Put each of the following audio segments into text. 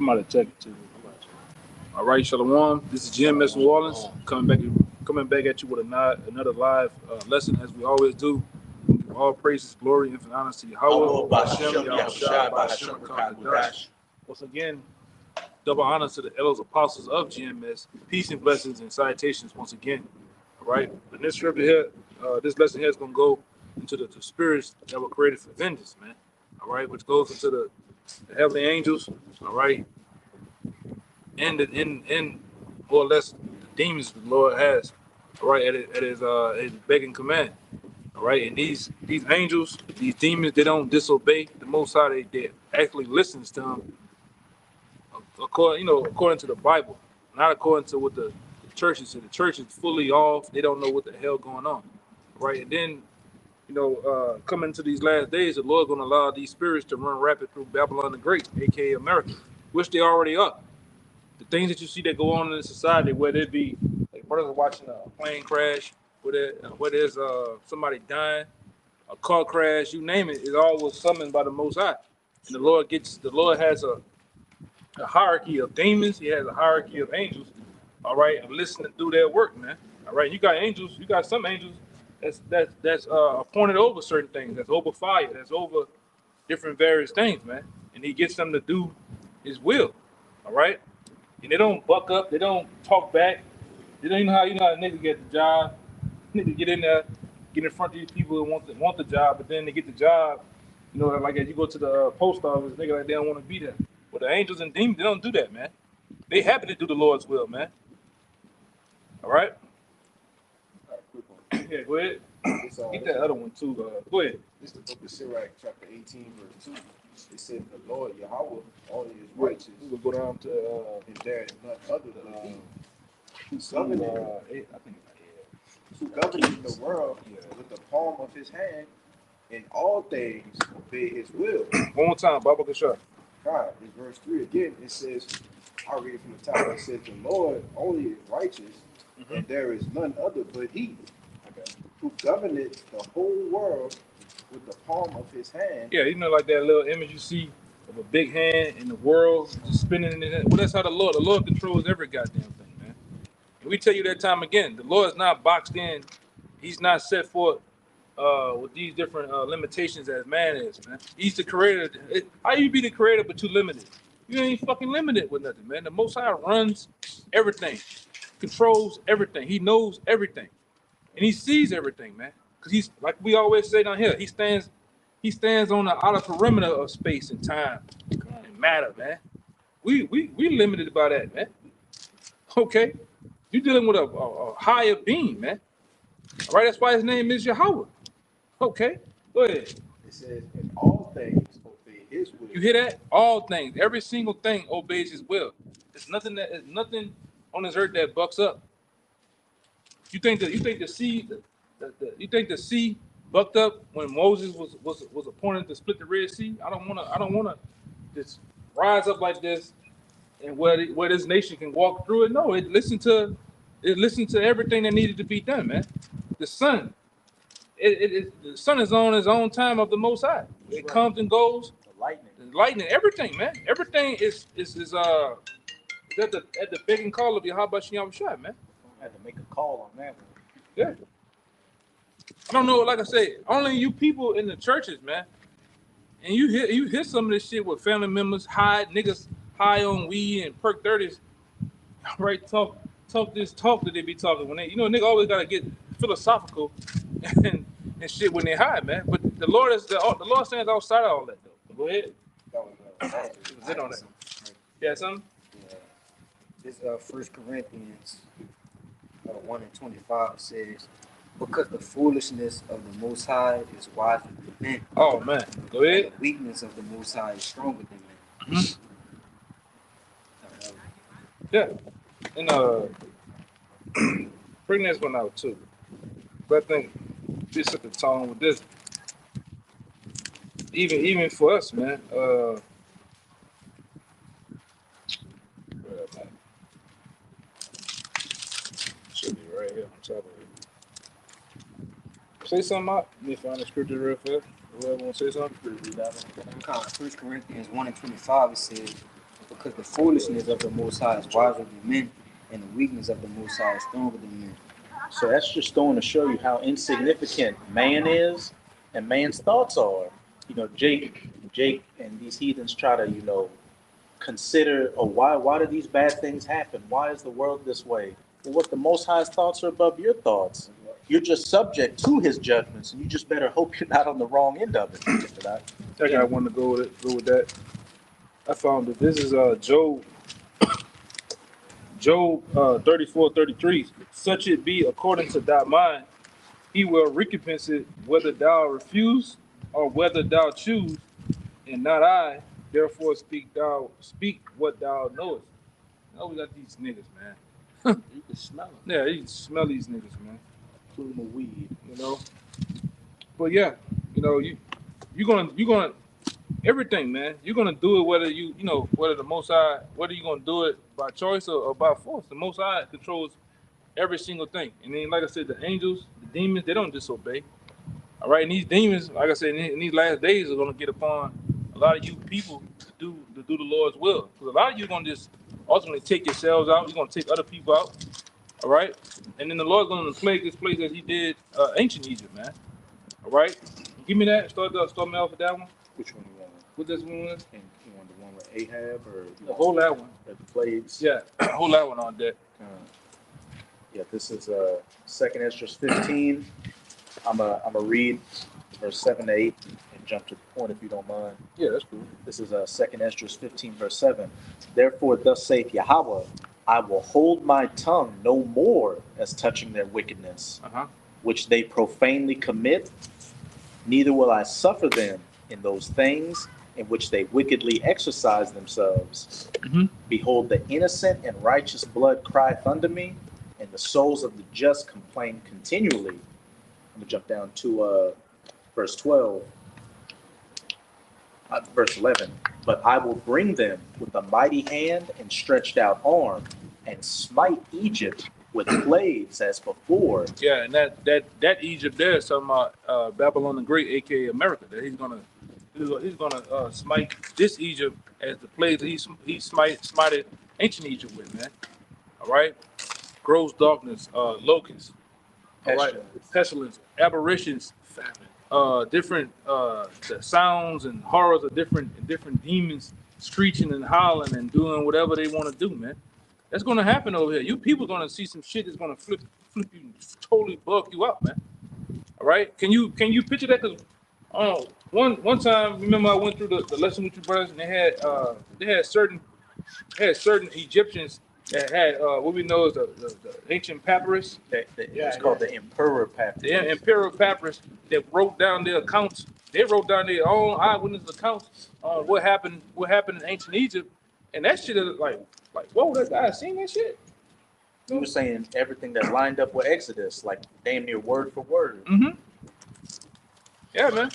Somebody check it too. All right, Shalom. This is GMS New Orleans coming back at you with another live lesson as we always do. All praises, glory, infinite honor to Yahweh, Hashem, Yahushua, Hashem, Rakadash. Once again, double honor to the elders apostles of GMS. Peace and blessings and salutations once again. All right. In this scripture here, this lesson here is going to go into the spirits that were created for vengeance, man. All right, which goes into the heavenly angels. All right, and more or less the demons the Lord has. All right, at his begging command. All right, and these angels, these demons, they don't disobey the Most High. They actually listens to him. According to the Bible, not according to what the churches say. The church is fully off. They don't know what the hell going on. Right, and then coming to these last days, the Lord's going to allow these spirits to run rapid through Babylon the Great, aka America, which they already are. The things that you see that go on in society, whether it be like brothers watching a plane crash, whether there's somebody dying, a car crash, you name it, it all was summoned by the Most High. And the Lord has a hierarchy of demons. He has a hierarchy of angels. All right, and listening through their work, man. All right, you got angels. You got some angels that's appointed over certain things. That's over fire. That's over different various things, man. And he gets them to do his will. All right, and they don't buck up. They don't talk back. They don't how a nigga get the job. Nigga get in there, get in front of these people who want the job, but then they get the job. Like as you go to the post office, nigga like they don't want to be there. But the angels and demons, they don't do that, man. They happy to do the Lord's will, man. All right. Yeah, go ahead. Get that other one too. Go ahead. This is the book of Sirach, chapter 18, verse 2. It says, the Lord Yahweh, all is righteous. We will go down to and there is none other than he. Who governing the world with the palm of his hand, in all things obey his will. One more time, Baba Kashar. God, in verse 3 again, it says, I'll read it from the top. It says, the Lord only is righteous, and there is none other but he. Who governeth the whole world with the palm of his hand. Yeah, like that little image you see of a big hand in the world just spinning in it. Well, that's how the Lord controls every goddamn thing, man. And we tell you that time again, the Lord is not boxed in. He's not set forth with these different limitations as man is, man. He's the creator. How you be the creator but you limited? You ain't fucking limited with nothing, man. The Most High runs everything, controls everything. He knows everything. And he sees everything, man. Because he's, like we always say down here, he stands on the outer perimeter of space and time and matter, man. We limited by that, man. Okay? You're dealing with a higher being, man. All right, that's why his name is Yahweh. Okay? Go ahead. It says, in all things obey his will. You hear that? All things. Every single thing obeys his will. There's nothing on this earth that bucks up. You think the sea bucked up when Moses was appointed to split the Red Sea? I don't wanna just rise up like this and where this nation can walk through it. No, it listened to everything that needed to be done, man. The sun, the sun is on its own time of the Most High. It comes and goes. The lightning, everything, man. Everything is at the begging call of Yahweh Yahushua, man. I had to make a call on that one. Yeah. I don't know, like I say, only you people in the churches, man. And you hear some of this shit with family members, niggas high on weed and perk 30s, right? Talk this talk that they be talking when they, nigga always gotta get philosophical and shit when they high, man. But the Lord stands outside of all that though. Go ahead. That was it on that. Yeah, something? Yeah. This 1 Corinthians 1:25 says, because the foolishness of the Most High is wiser than men. Oh man, go ahead. And the weakness of the Most High is stronger than men. Yeah, and bring this one out too. But I think this set the tone with this. Even for us, man. Should be right here on top of it. Say something out. Let me find the scripture real fast. Whoever want to say something, read that one. 1 Corinthians 1:25 it says, Because the foolishness of the Most High is wiser than men, and the weakness of the Most High is stronger than men. So that's just going to show you how insignificant man is and man's thoughts are. You know, Jake and these heathens try to, you know, consider, oh, why do these bad things happen? Why is the world this way? Well, what the Most High's thoughts are above your thoughts. You're just subject to his judgments, and you just better hope you're not on the wrong end of it. I got one to go with that. I found that this is Job 34:33. Such it be according to thy mind, he will recompense it whether thou refuse or whether thou choose, and not I. Therefore speak what thou knowest. Now we got these niggas, man. You can smell them. Yeah, you can smell these niggas, man. Plume of weed. You know. But yeah, you know, you're gonna everything, man. You're gonna do it whether whether the Most High, whether you're gonna do it by choice or by force. The Most High controls every single thing. And then, like I said, the angels, the demons, they don't disobey. All right, and these demons, like I said, in these last days, are gonna get upon a lot of you people to do the Lord's will. Because a lot of you are gonna just ultimately take yourselves out. You're gonna take other people out. All right, and then the Lord's gonna plague this place as He did ancient Egypt, man. All right, give me that. Start me off with that one. Which one you want? What this one was? And you want the one with Ahab or The whole that one. the plagues? Yeah, hold that one on deck. Yeah, this is 2nd Ezra 15. I'm a read verse 7 to 8 and jump to the point if you don't mind. Yeah, that's cool. This is 2nd Ezra 15 verse 7. Therefore thus saith Yahweh, I will hold my tongue no more as touching their wickedness, which they profanely commit, neither will I suffer them in those things in which they wickedly exercise themselves. Behold, the innocent and righteous blood crieth unto me, and the souls of the just complain continually. I'm going to jump down to verse 12. Verse 11. But I will bring them with a mighty hand and stretched out arm, and smite Egypt with plagues as before. Yeah, and that Egypt there is talking about Babylon the Great, aka America. That he's gonna smite this Egypt as the plagues he smited ancient Egypt with, man. All right, gross darkness, locusts, all right, pestilence, aberrations, different the sounds and horrors of different demons screeching and howling and doing whatever they want to do, man. That's gonna happen over here. You people gonna see some shit that's gonna flip you, totally bug you up, man. All right, can you picture that? Cause one time, remember I went through the lesson with you brothers, and they had certain Egyptians that had what we know as the ancient papyrus. It's called the Emperor Papyrus. The Imperial Papyrus that wrote down their accounts. They wrote down their own eyewitness accounts on what happened in ancient Egypt, and that shit is like, whoa, that guy seen that shit? You were saying everything that lined up with Exodus, like damn near word for word. Mm-hmm. Yeah, man.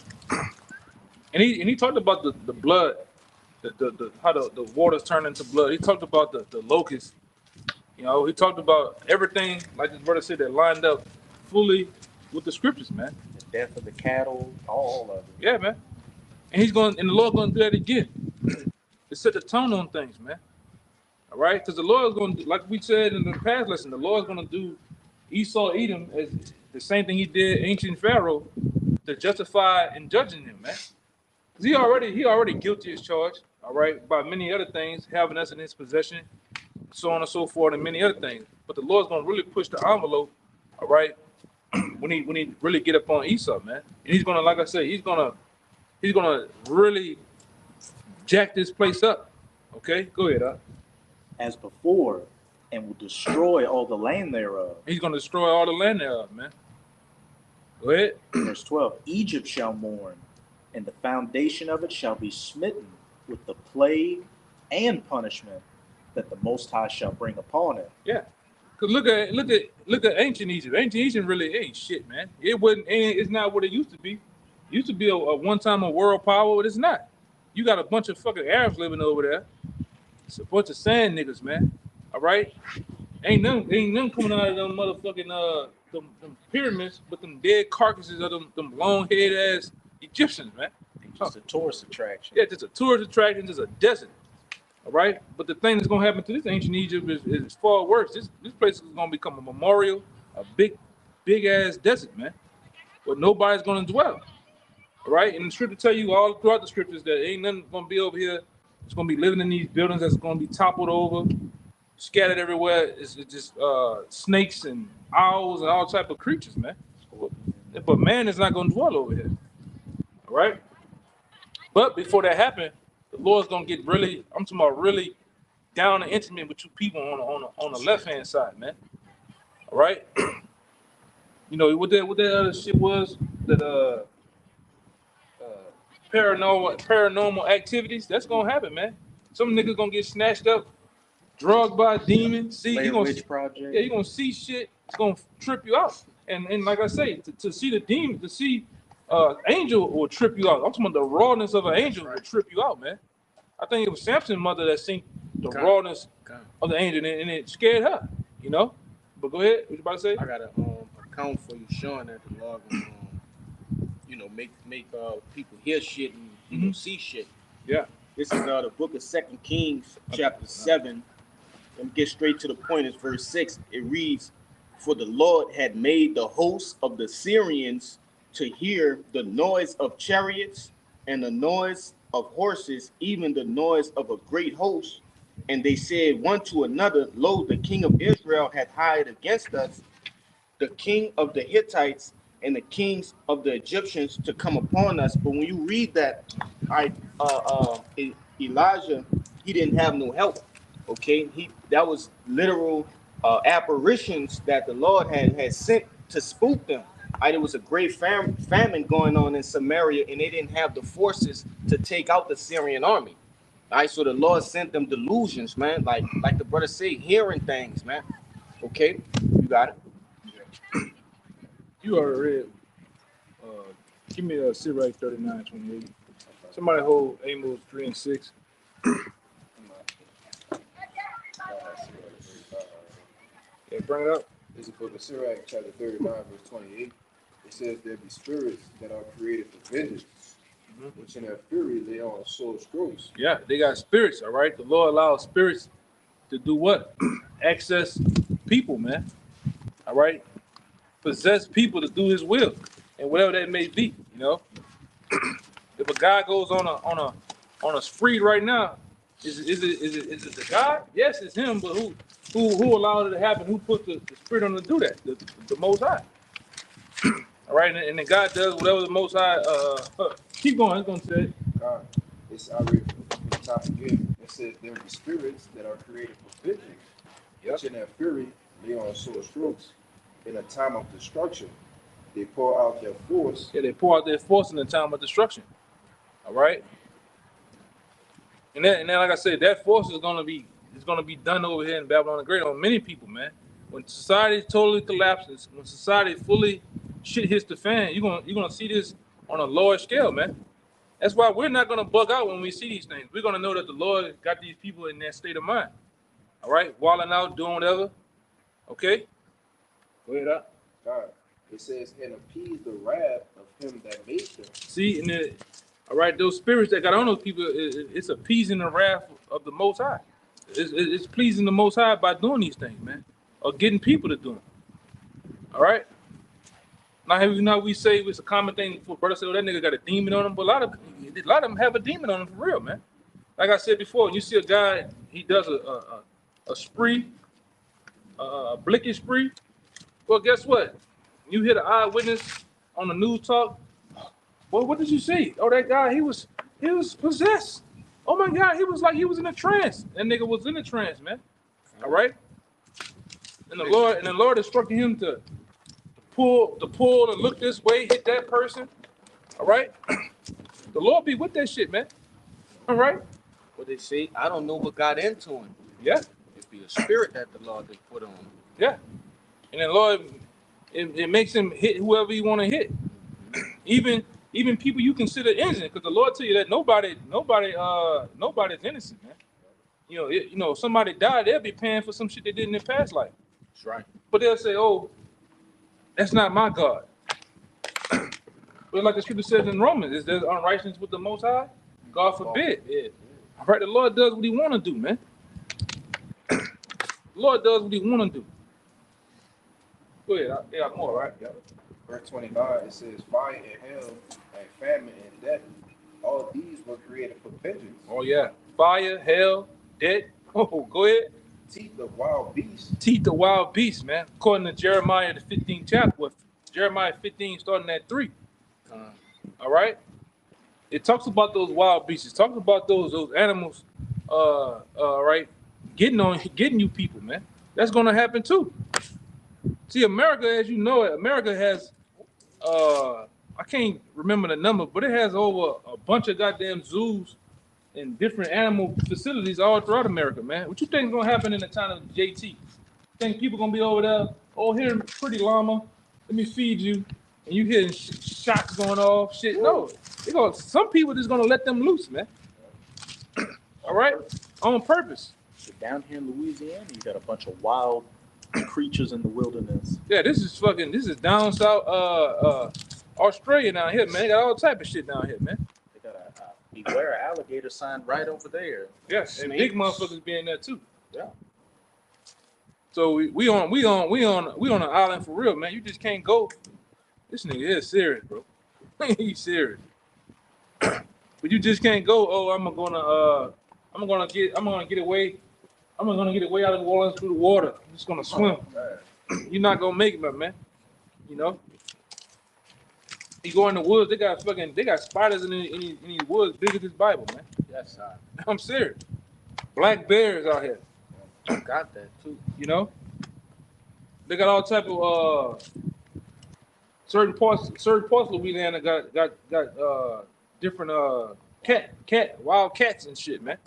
And he talked about the blood, the how the waters turn into blood. He talked about the locusts. You know, he talked about everything, like his brother said, that lined up fully with the scriptures, man. The death of the cattle, all of it. Yeah, man. And the Lord's gonna do that again. To set the tone on things, man. All right, because the Lord is going to, like we said in the past lesson, the Lord is going to do Esau, Edom as the same thing he did ancient Pharaoh to justify and judging him, man. Because he already guilty as charged, all right, by many other things, having us in his possession, so on and so forth, and many other things. But the Lord's going to really push the envelope, all right, when he really get up on Esau, man. And he's going to, like I said, he's going to really jack this place up. Okay, go ahead, as before, and will destroy all the land thereof. He's going to destroy all the land thereof, man. Go ahead. Verse 12, Egypt shall mourn, and the foundation of it shall be smitten with the plague and punishment that the Most High shall bring upon it. Yeah, because look at ancient Egypt. Ancient Egypt really ain't shit, man. It's not what it used to be. It used to be a one-time a world power, but it's not. You got a bunch of fucking Arabs living over there. It's a bunch of sand niggas, man. All right, ain't none coming out of them motherfucking them pyramids, but them dead carcasses of them long head ass Egyptians, man. It's just a tourist attraction. Yeah, just a tourist attraction, just a desert. All right, but the thing that's gonna happen to this ancient Egypt is far worse. This place is gonna become a memorial, a big ass desert, man, where nobody's gonna dwell. All right, and the scripture tell you all throughout the scriptures that ain't nothing gonna be over here. It's gonna be living in these buildings that's gonna be toppled over, scattered everywhere. It's just snakes and owls and all type of creatures, man. But man is not gonna dwell over here. All right. But before that happened, the Lord's gonna get really, I'm talking about really down and intimate with you people on the left hand side, man. All right. You know what that other shit was, that paranormal activities. That's gonna happen, man. Some niggas gonna get snatched up, drugged by a demon. See, Blair you gonna Witch Project. yeah, you gonna see shit. It's gonna trip you out. And like I say, to see the demon, to see angel will trip you out. I'm talking about the rawness of an angel will trip you out, man. I think it was Samson's mother that seen the rawness of the angel, and it scared her, you know. But go ahead, what you about to say? I got a account for you showing that the Lord will, make people hear shit and see shit. Yeah. This is the book of 2 Kings, chapter 7. Let me get straight to the point. It's verse 6. It reads, "For the Lord had made the hosts of the Syrians to hear the noise of chariots and the noise of horses, even the noise of a great host. And they said one to another, Lo, the king of Israel hath hired against us, the king of the Hittites and the kings of the Egyptians to come upon us." But when you read that, Elijah, he didn't have no help. Okay, that was literal apparitions that the Lord had sent to spook them. There was a great famine going on in Samaria, and they didn't have the forces to take out the Syrian army. All right, so the Lord sent them delusions, man. Like the brother say, hearing things, man. Okay, you got it. You already read. Give me a Sirach 39:28. Somebody hold Amos 3 and 6. Yeah, bring it up. This is the book of Sirach, chapter 39, verse 28. It says, "There be spirits that are created for vengeance, which in their fury lay on sore strokes." Yeah, they got spirits, all right? The Lord allows spirits to do what? Access people, man. All right? Possess people to do his will, and whatever that may be, you know. If a guy goes on a spree right now, is it the God? Yes, it's him, but who allowed it to happen? Who put the spirit on him to do that? The Most High. All right, and then God does whatever the Most High. Keep going. It's gonna say. God, it's already from the top again. It says, "There be spirits that are created for vengeance, which in their fury lay on sore strokes. In a time of destruction, they pour out their force." Yeah, they pour out their force in the time of destruction. All right. And then, like I said, that force is gonna be done over here in Babylon the Great on many people, man. When society totally collapses, when society fully shit hits the fan, you're gonna see this on a lower scale, man. That's why we're not gonna bug out when we see these things. We're gonna know that the Lord got these people in that state of mind. All right, walling out, doing whatever. Okay. Go ahead up. God, it says, "And appease the wrath of him that made them." See, and then, all right, those spirits that got on those people, it's appeasing the wrath of the Most High. It's pleasing the Most High by doing these things, man, or getting people to do them. All right. Now we say it's a common thing for brothers to say, "Oh, that nigga got a demon on him," but a lot of them have a demon on them for real, man. Like I said before, you see a guy, he does a spree, a blickish spree. Well, guess what? You hear the eyewitness on the news talk. Well, what did you see? Oh, that guy, he was possessed. Oh my God, he was in a trance. That nigga was in a trance, man. All right. And the Lord instructed him to pull and look this way, hit that person. All right. The Lord be with that shit, man. All right. What they say, I don't know what got into him. Yeah. It be a spirit that the Lord they put on him. Yeah. And then Lord, it makes him hit whoever he want to hit. Even people you consider innocent, because the Lord tell you that nobody's innocent, man. You know, if somebody died, they'll be paying for some shit they did in their past life. That's right. But they'll say, "Oh, that's not my God." But like the scripture says in Romans, is there unrighteousness with the Most High? God forbid. Yeah. All right, the Lord does what he want to do, man. The Lord does what he want to do. Go ahead. They got more, right? Yeah. Verse 29, it says, fire and hail and famine and death, all these were created for vengeance. Oh, yeah. Fire, hell, death. Oh, go ahead. Teeth of wild beasts. Teeth of wild beasts, man. According to Jeremiah, the 15th chapter, well, Jeremiah 15, starting at 3. All right? It talks about those wild beasts. It talks about those animals, right, getting you people, man. That's going to happen too. See, America, as you know it, America has, I can't remember the number, but it has over a bunch of goddamn zoos and different animal facilities all throughout America, man. What you think is going to happen in the time of JT? Think people going to be over there, oh, here, pretty llama, let me feed you, and you hearing shots going off, shit. No, some people just going to let them loose, man. All right? On purpose. So down here in Louisiana, you got a bunch of wild creatures in the wilderness. Yeah, this is down south Australia down here, man. They got all type of shit down here, man. They got a beware alligator sign right over there. Yeah, and big motherfuckers be in there too. Yeah. So we on an island for real, man. You just can't go. This nigga is serious, bro. He's serious. But you just can't go. Oh, I'm gonna get away. I'm gonna get away out of New Orleans through the water. I'm just gonna swim. You're not gonna make it, my man. You know. You go in the woods. They got spiders in these woods bigger than this Bible, man. That's right. I'm serious. Black bears out here. Got that too. You know. They got all type of certain parts of Louisiana got different wild cats and shit, man.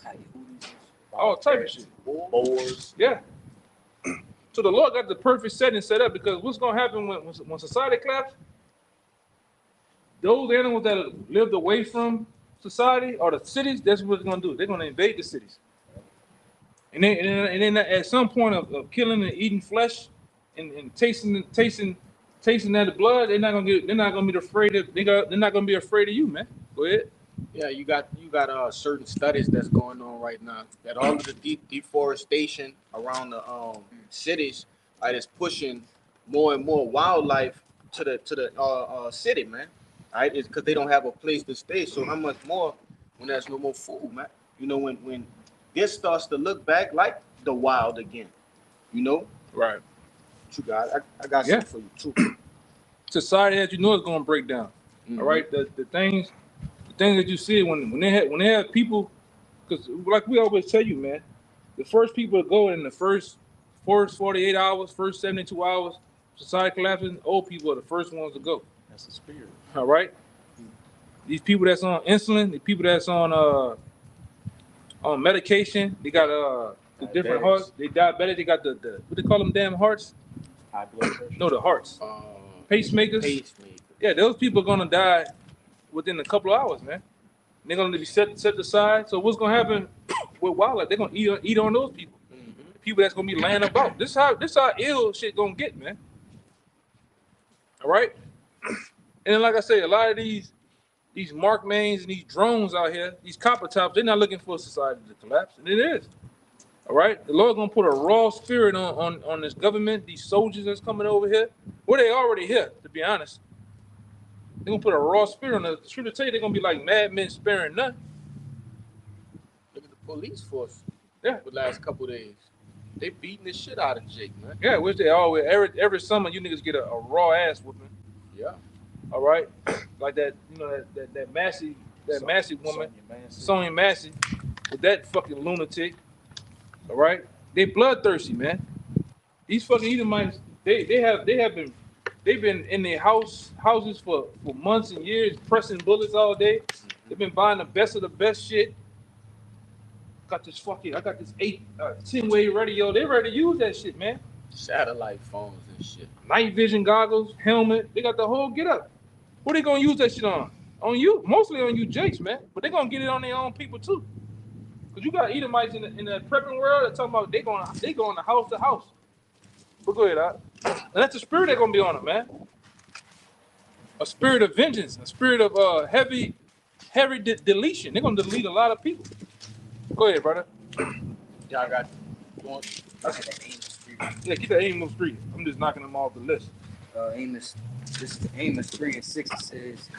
All type of shit. Boars. Yeah. So the Lord got the perfect setting set up, because what's gonna happen when society collapses? Those animals that lived away from society or the cities, that's what it's gonna do. They're gonna invade the cities. And then at some point of killing and eating flesh and tasting that blood, they're not gonna be afraid of you, man. Go ahead. Yeah, you got certain studies that's going on right now that all of the deforestation around the cities is pushing more and more wildlife to the city, man. Right? It's because they don't have a place to stay. So how much more when there's no more food, man? You know, when this starts to look back like the wild again, you know? Right. What you got? I got something for you too. Society, as you know, is gonna break down. Mm-hmm. All right. The things that you see when they have people, because like we always tell you, man, the first people to go in the first 48 hours, first 72 hours, society collapsing, old people are the first ones to go. That's the spirit. All right. These people that's on insulin, the people that's on medication, they got the different hearts. They diabetic. They got the what they call them damn hearts? High blood pressure. No, the hearts. Pacemakers. Pacemaker. Yeah, those people are gonna die within a couple of hours, man. They're gonna be set aside. So what's gonna happen with wildlife? They're gonna eat on those people. Mm-hmm. People that's gonna be laying about. This how ill shit gonna get, man. All right. And then, like I say, a lot of these Mark Mains and these drones out here, these copper tops, they're not looking for society to collapse, and it is. All right, the Lord's gonna put a raw spirit on this government, these soldiers that's coming over here. Well, they already here, to be honest. They're gonna put a raw spirit on the truth to tell you, they're gonna be like madmen sparing none. Look at the police force. Yeah. The last couple of days, they beating the shit out of Jake, man. Yeah, which they always every summer you niggas get a raw ass whooping. Yeah. All right, like that, you know, that Massey woman, Sonya Massey, with that fucking lunatic. All right, they bloodthirsty, man. These fucking Edomites, they've been in their houses for months and years, pressing bullets all day. They've been buying the best of the best shit. I got this 10-way radio. They ready to use that shit, man. Satellite phones and shit. Night vision goggles, helmet. They got the whole get up. Who they gonna use that shit on? On you, mostly on you, Jakes, man. But they gonna get it on their own people too. Cause you got Edomites in the prepping world that talking about they going to house to house. But go ahead, and that's the spirit they're gonna be on it, man. A spirit of vengeance, a spirit of heavy deletion. They're gonna delete a lot of people. Go ahead, brother. Y'all got you want- Yeah, keep that Amos 3. I'm just knocking them off the list. Amos, this is Amos 3 and 6. It says,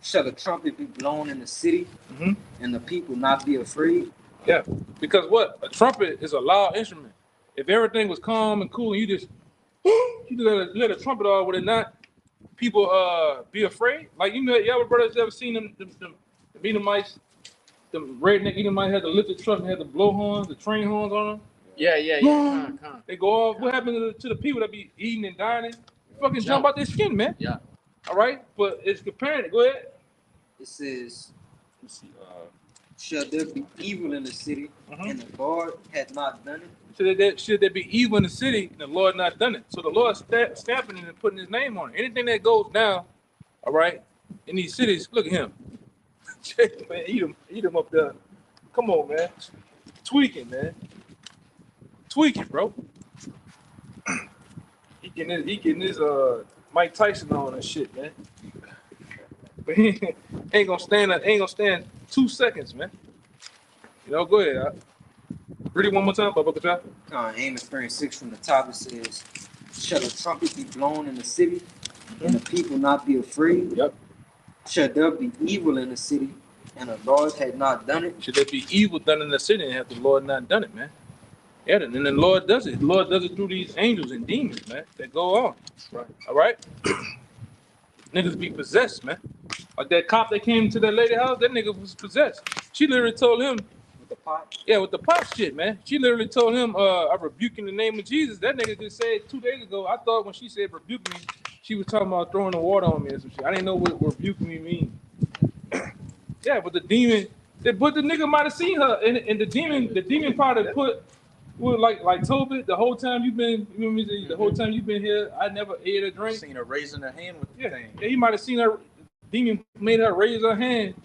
"Shall the trumpet be blown in the city, Mm-hmm. and the people not be afraid?" Yeah, because what? A trumpet is a loud instrument. If everything was calm and cool and you just let a trumpet off, would it not people be afraid? Like, y'all brothers ever seen them Edomites, them redneck Edomites had to lift the truck and had the blow horns, the train horns on them? Yeah. Con. They go off. What happened to the people that be eating and dining? Fucking jump out their skin, man. Yeah. All right, but it's comparing. Go ahead. It says, "Shall there be evil in the city, and the Lord had not done it?" Should there be evil in the city and the Lord not done it? So the Lord stamping it and putting his name on it. Anything that goes down, all right, in these cities, look at him. Man, eat him up there. Come on, man. Tweaking, man. Tweaking, bro. He getting his Mike Tyson on and shit, man. But he ain't gonna stand 2 seconds, man. Go ahead. Read it one more time, Baba Kata. Amos 3 and 6 from the top. It says, "Shall the trumpet be blown in the city, and the people not be afraid? Yep. Shall there be evil in the city, and the Lord had not done it?" Should there be evil done in the city and have the Lord not done it, man? Yeah, and the Lord does it. The Lord does it through these angels and demons, man, that go on. Right. All right? Niggas be possessed, man. Like that cop that came to that lady house, that nigga was possessed. She literally told him, With the pot. yeah, with the pop shit, man. She literally told him, I rebuke in the name of Jesus. That nigga just said 2 days ago, I thought when she said rebuke me, she was talking about throwing the water on me or some shit. I didn't know what rebuke me mean. Yeah, but the nigga might have seen her, and the demon probably put, well, like Tobit, the whole time you've been, the whole time you've been here, I never ate or drank. Seen her raising her hand with the Yeah, thing. yeah, he might have seen her. Demon made her raise her hand.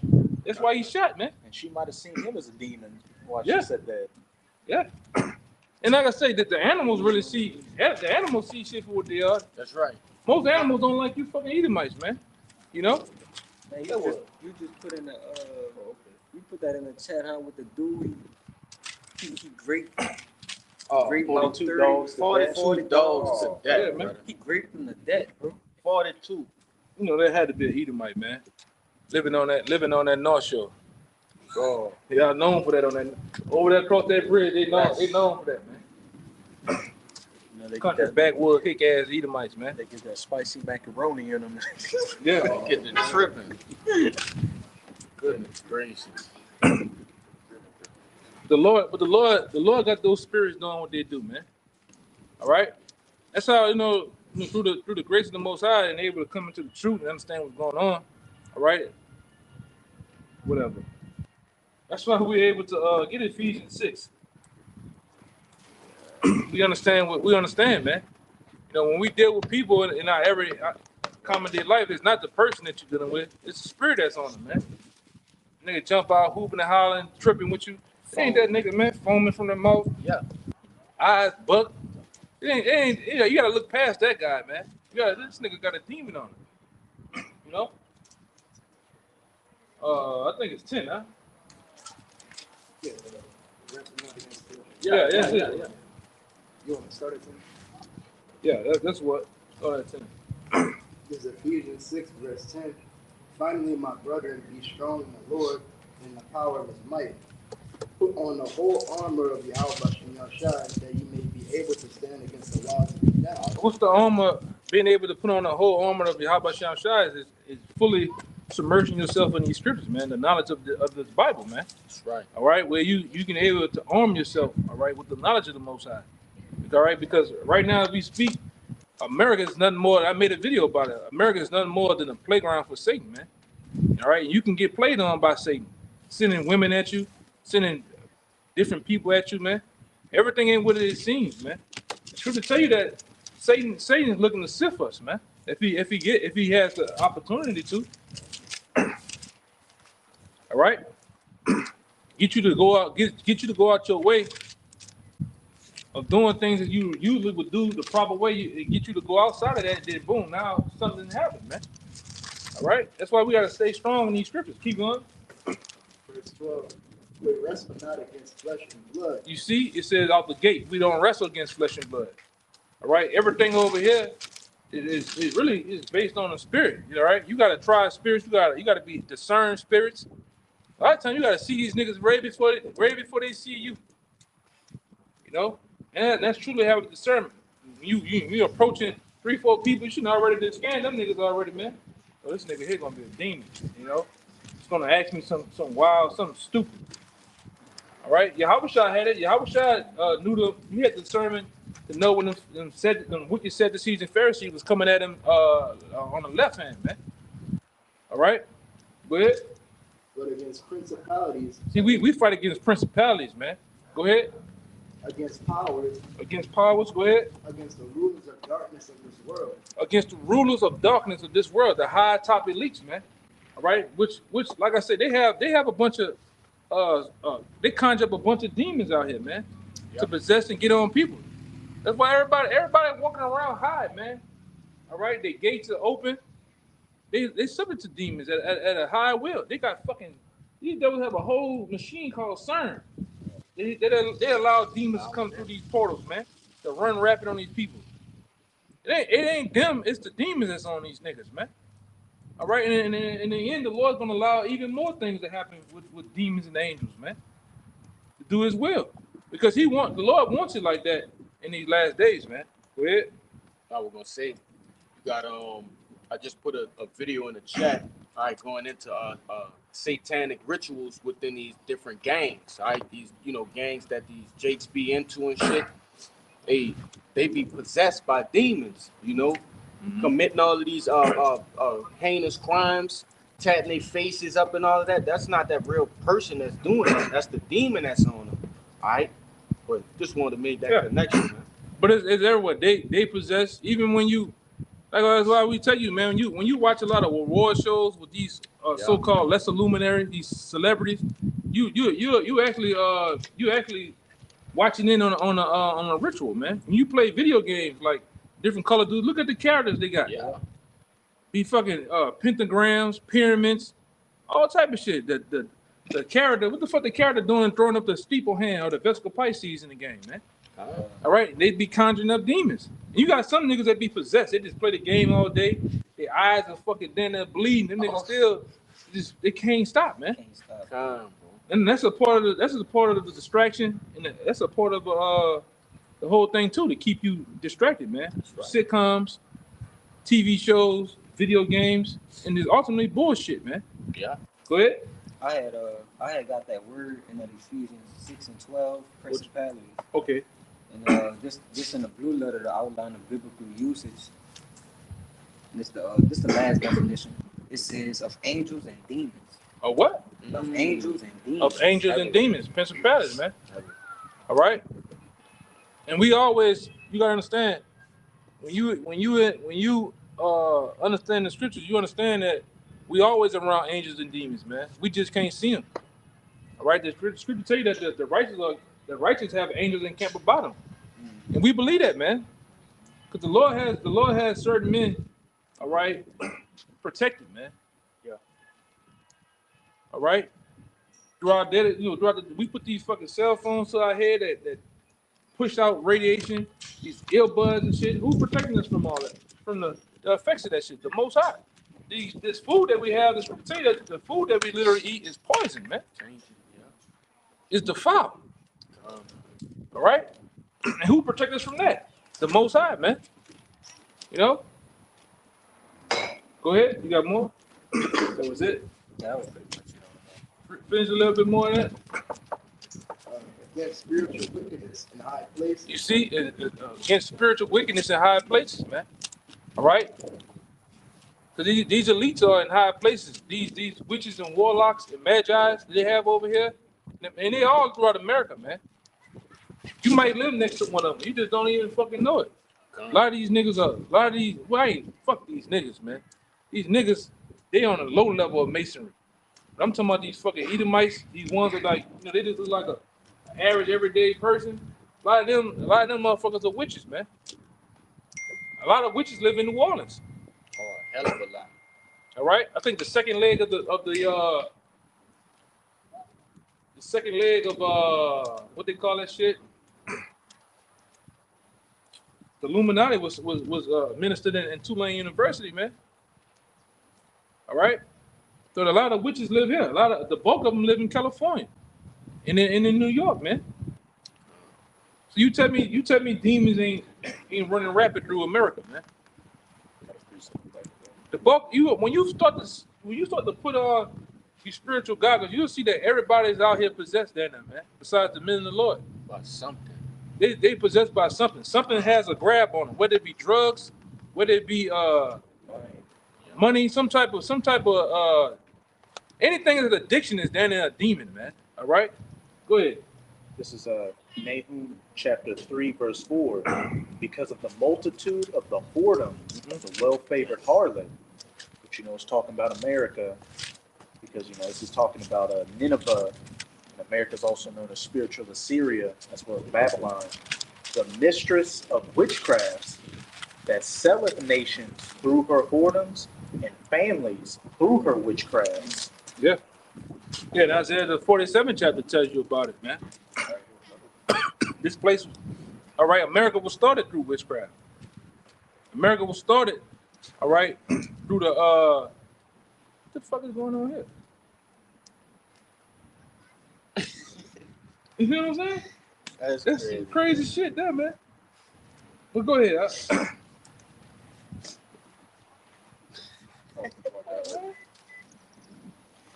That's why he shot, man. And she might have seen him as a demon while Yeah. she said that. Yeah. And like I say, that the animals really see. The animals see shit for what they are. That's right. Most animals don't like you fucking Edomites, man. Man, That you just put in the you put that in the chat, huh? With the dude, he raped, raped about 42 30, dogs. 42 dogs to Yeah, death, man. brother. He raped them to death, bro. 42. There had to be an Edomite, man. Living on that North Shore. Oh, they are known for that on that. Over there across that bridge, they known for that, man. They Country get that, backwood kick ass Edomites, man. they get that spicy macaroni in them. Yeah. Getting tripping. Goodness gracious. The Lord got those spirits doing what they do, man. All right. That's how through the grace of the Most High and able to come into the truth and understand what's going on. All right. Whatever. That's why we're able to get Ephesians 6. We understand, man. When we deal with people in our every common day life, it's not the person that you're dealing with; it's the spirit that's on them, man. Nigga jump out, hooping and hollering, tripping with you. It ain't that nigga, man, foaming from the mouth. Yeah. Eyes buck. It ain't. You gotta look past that guy, man. This nigga got a demon on him. I think it's 10, huh? Yeah. You want to start at 10? Yeah, that's what. Start at 10. This is Ephesians 6, verse 10. Finally, my brethren, be strong in the Lord and the power of his might. Put on the whole armor of Yahweh Shem Yahshai, that you may be able to stand against the wiles of the devil. What's the armor? Being able to put on the whole armor of Yahweh Shem Shai is fully submerging yourself in these scriptures, man. The knowledge of this Bible, man. That's right. All right, where you can able to arm yourself, all right, with the knowledge of the Most High. All right, because right now as we speak, America is nothing more. I made a video about it. America is nothing more than a playground for Satan, man. All right, you can get played on by Satan, sending women at you, sending different people at you, man. Everything ain't what it seems, man. It's true to tell you that Satan is looking to sift us, man. If he has the opportunity to. All right, get you to go out your way of doing things that you usually would do the proper way. It get you to go outside of that. Then boom, now something happened, man. All right, that's why we gotta stay strong in these scriptures. Keep going. Verse 12. We wrestle not against flesh and blood. You see, it says out the gate, we don't wrestle against flesh and blood. All right, everything over here is really is based on the spirit. You know, right? You gotta try spirits. You gotta be discern spirits. A lot of times you gotta see these niggas way before they see you. You know, and that's truly having discernment. You approaching 3-4 people, you should already scan them niggas already, man. Oh, this nigga here gonna be a demon. You know, he's gonna ask me some wild, something stupid. All right, Yahushua had it. Yahushua knew he had discernment to know when them wicked Sadducees and Pharisees was coming at him on the left hand, man. All right, go ahead. But against principalities. See, we fight against principalities, man. Go ahead. Against powers. Against powers, go ahead. Against the rulers of darkness of this world. Against the rulers of darkness of this world, the high top elites, man. All right, which, like I said, they have a bunch of they conjure up a bunch of demons out here, man, to possess and get on people. That's why everybody walking around high, man. All right, their gates are open. They subject to demons at a high will. They got these devils have a whole machine called CERN. They allow demons to come through these portals, man, to run rapid on these people. It ain't them, it's the demons that's on these niggas, man. All right, and in the end, the Lord's gonna allow even more things to happen with demons and angels, man, to do His will, because the Lord wants it like that in these last days, man. Go ahead. I was gonna say, you got I just put a video in the chat. All right, going into satanic rituals within these different gangs. All right, these gangs that these Jakes be into and shit. They be possessed by demons, committing all of these heinous crimes, tatting their faces up and all of that. That's not that real person that's doing it. That's the demon that's on them. All right, but just wanted to make that connection, man. But it's everywhere. They possess, even when you, like that's why we tell you, man, when you watch a lot of award shows with these so-called lesser luminaries, these celebrities, you actually watching in on a ritual, man. When you play video games like different color dudes, look at the characters they got. Yeah. These fucking pentagrams, pyramids, all type of shit. The character, what the fuck the character doing throwing up the steeple hand or the Vescal Pisces in the game, man? All right, they be conjuring up demons. And you got some niggas that be possessed. They just play the game all day. Their eyes are fucking down there bleeding. Them niggas still they can't stop, man. Can't stop. And that's a part of the distraction, and that's a part of the whole thing too, to keep you distracted, man. Right. Sitcoms, TV shows, video games, and it's ultimately bullshit, man. Yeah. Go ahead. I had got that word in that Ephesians 6:12 principalities. Okay. And this in the blue letter, the outline of biblical usage. This the last definition. It says of angels and demons. Of what? Of angels and demons. Of angels and demons, principalities, man. All right. And you gotta understand, when you understand the scriptures, you understand that we always around angels and demons, man. We just can't see them. All right. The scripture tell you that the righteous have angels encamped about them, and we believe that, man, because the Lord has certain men, all right, protected, man. Yeah. All right. We put these fucking cell phones to our head that push out radiation, these earbuds and shit. Who's protecting us from all that? From the effects of that shit? The Most High. This food that we have, the food that we literally eat is poison, man. It's defiled. All right? And who protects us from that? The Most High, man. Go ahead. You got more? That was it? That was pretty much it. Finish a little bit more of that. Against spiritual wickedness in high places. You see, against spiritual wickedness in high places, man. All right? Because these elites are in high places. These witches and warlocks and magi's they have over here, and they all throughout America, man. You might live next to one of them. You just don't even fucking know it. A lot of these niggas fuck these niggas, man. These niggas, they on a low level of masonry. But I'm talking about these fucking Edomites. These ones are like, they just look like a average everyday person. A lot of them motherfuckers are witches, man. A lot of witches live in New Orleans. Oh, a hell of a lot. All right, I think the second leg of the second leg of what they call that shit. The Illuminati was ministered in Tulane University, man. All right. So a lot of witches live here. The bulk of them live in California, and in New York, man. So you tell me demons ain't running rapid through America, man. The bulk when you start to put on these spiritual goggles, you'll see that everybody's out here possessed there now, man. Besides the men of the Lord. By something. They possessed by something. Something has a grab on them, whether it be drugs, whether it be money, some type of anything that's addiction is down there a demon, man. All right? Go ahead. This is Nahum chapter 3, verse 4. Because of the multitude of the whoredom of the well-favored harlot, which, is talking about America, because, this is talking about Nineveh, and America is also known as spiritual Assyria, as well as Babylon, the mistress of witchcrafts that selleth nations through her whoredoms and families through her witchcrafts. Yeah. Yeah, and Isaiah the 47th chapter tells you about it, man. This place, all right, America was started through witchcraft. America was started, all right, through the, what the fuck is going on here? You feel what I'm saying? That's That's crazy. crazy shit there, man. Well, go ahead.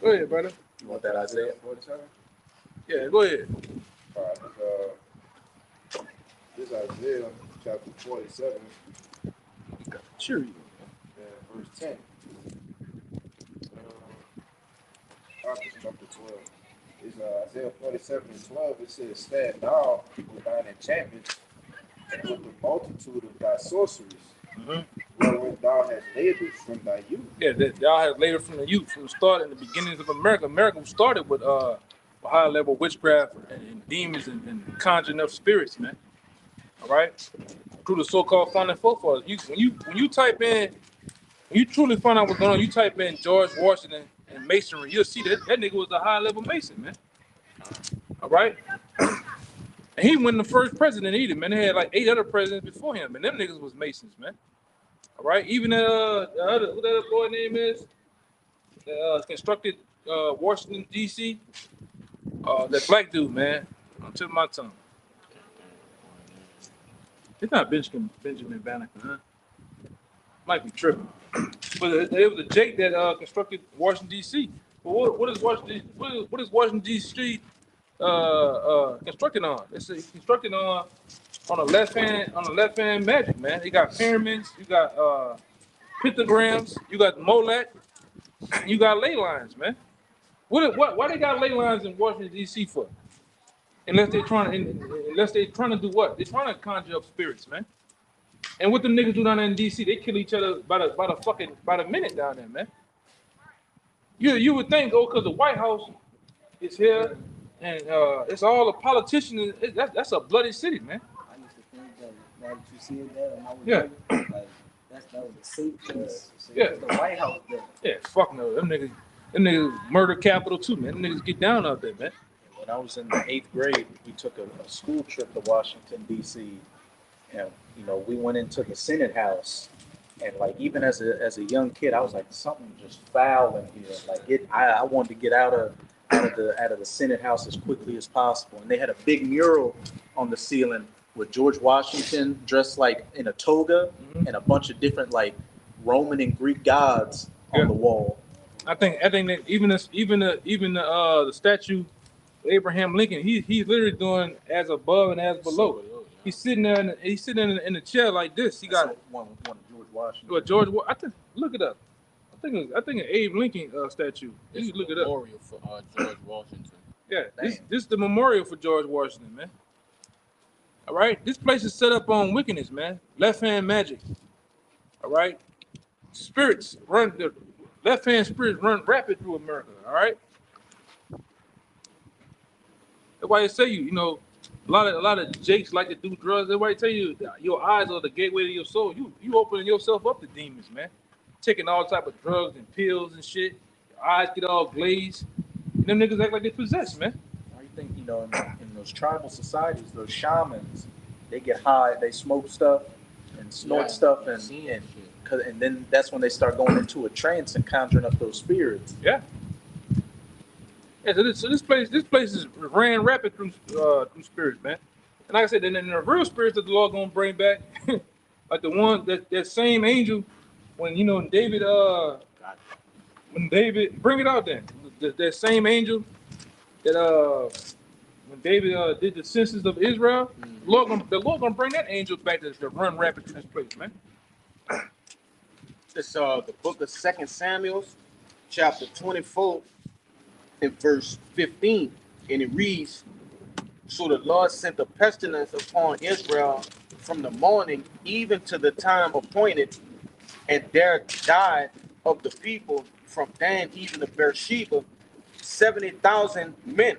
Go ahead, brother. You want that, Isaiah? 47? Yeah, go ahead. All right, this Isaiah chapter 47, Cheer you. verse 10. Chapter 12. It's Isaiah 47 and 12. It says, stand now with thine enchantments and with the multitude of thy sorceries, wherein thou hast labored from thy youth. Yeah, that y'all had later from the youth, from the start and the beginnings of America. America started with high level witchcraft and demons and conjuring up spirits, man. All right, through the so-called founding forefathers. When you type in, when you truly find out what's going on, you type in George Washington and masonry, you'll see that nigga was a high level mason, man. All right, and he wasn't the first president either, man. They had like 8 other presidents before him, and them niggas was masons, man. All right, even the other, what that other boy name is, constructed Washington D.C. That black dude, man, on tip of my tongue. It's not Benjamin Banneker, huh? Might be tripping, but it was a Jake that constructed Washington D.C. But what is Washington D.C. Constructed on? It's constructed on the left hand magic, man. You got pyramids, you got pentagrams, you got Molech, you got ley lines, man. Why they got ley lines in Washington D.C. for? Unless they're trying to do what? They're trying to conjure up spirits, man. And what them niggas do down there in D.C., they kill each other by the minute down there, man. You would think, because the White House is here and it's all the politicians. That's a bloody city, man. I used to think that now that you see it there, when I was Yeah. younger, like that was a safe place. Yeah. The White House there. Yeah, fuck no. Them niggas murder capital too, man. Them niggas get down out there, man. When I was in the 8th grade, we took a school trip to Washington, D.C., and, we went into the Senate House, and, like, even as a young kid, I was like, something just foul in here. Like, I wanted to get out of the Senate House as quickly as possible. And they had a big mural on the ceiling with George Washington dressed, like, in a toga, and a bunch of different, like, Roman and Greek gods on the wall. I think that even the statue of Abraham Lincoln, he's literally doing as above and as below. He's sitting there in the chair like this. He got one of George Washington. I think look it up. I think an Abe Lincoln statue. You It's can look it a up. memorial for George Washington. Yeah, this is the memorial for George Washington, man. All right, this place is set up on wickedness, man. Left hand magic. All right, the left hand spirits run rapid through America. All right, that's why they say a lot of jakes like to do drugs. That's why they tell you your eyes are the gateway to your soul. You opening yourself up to demons, man. Taking all type of drugs and pills and shit. Your eyes get all glazed. And them niggas act like they possessed, man. Are in those tribal societies, those shamans, they get high, they smoke stuff and snort stuff, and then that's when they start going into a trance and conjuring up those spirits. Yeah. Yeah, so this place is ran rapid through spirits, man. And like I said, then the real spirits that the Lord gonna bring back, like the one that same angel, when David bring it out then. That same angel that when David did the census of Israel, the Lord gonna bring that angel back to run rapid through this place, man. It's the book of 2 Samuel, chapter 24, and verse 15. And it reads, "So the Lord sent a pestilence upon Israel from the morning even to the time appointed, and there died of the people from Dan even to Beersheba 70,000 men.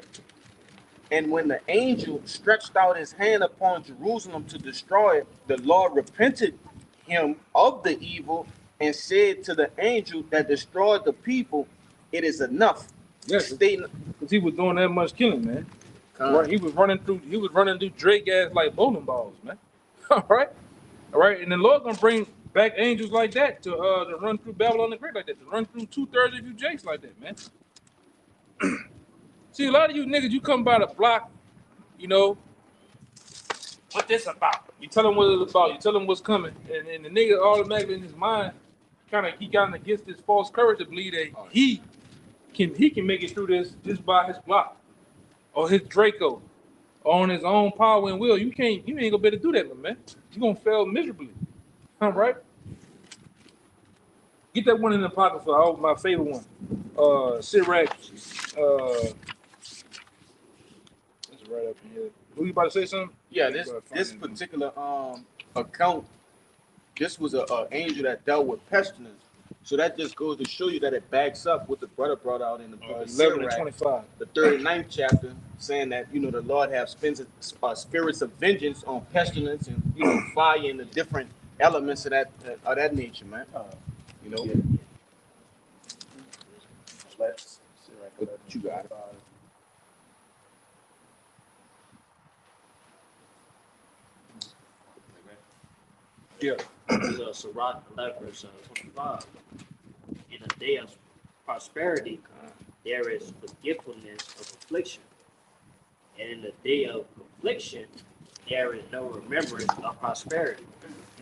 And when the angel stretched out his hand upon Jerusalem to destroy it, the Lord repented him of the evil and said to the angel that destroyed the people, it is enough." Yes, because he was doing that much killing, man. Right, he was running through Drake ass like bowling balls, man. All right, and the Lord gonna bring back angels like that to run through Babylon the Great like that, to run through 2/3 of you Jakes like that, man. See, a lot of you niggas, you come by the block, you know, what this about? You tell him what it's about. You tell him what's coming, and the nigga automatically in his mind, he kind of gets this false courage to believe that he can make it through this just by his block or his Draco or on his own power and will. You ain't gonna be able to do that, man. You're gonna fail miserably. All right. Get that one in the pocket for my favorite one. Sirach. It's right up here. Who you about to say something? Yeah, this particular account, this was a angel that dealt with pestilence. So that just goes to show you that it backs up what the brother brought out in the book of 11 and Sirach, 25. the 39th chapter, saying that the Lord have spirits of vengeance on pestilence and fire and the different elements of that nature, man. Let's What you got? Yeah. This is Sirach 11 verse 25. In a day of prosperity, there is forgetfulness of affliction. And in the day of affliction, there is no remembrance of prosperity.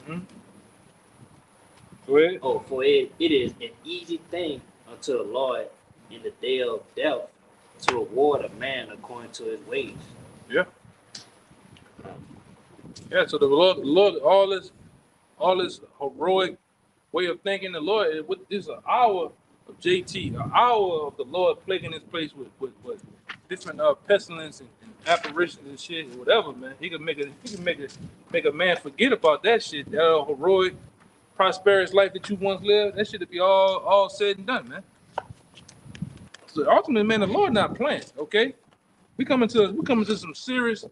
Mm-hmm. Go ahead. Oh, for it is an easy thing unto the Lord in the day of death to reward a man according to his ways. Yeah. Yeah, so the Lord, all this heroic way of thinking, the Lord, this is an hour of JT, an hour of the Lord plaguing this place with different pestilence and apparitions and shit, or whatever, man. He can make a man forget about that shit, that heroic, prosperous life that you once lived. That shit would be all said and done, man. So ultimately, man, the Lord not playing, okay? We coming to some serious.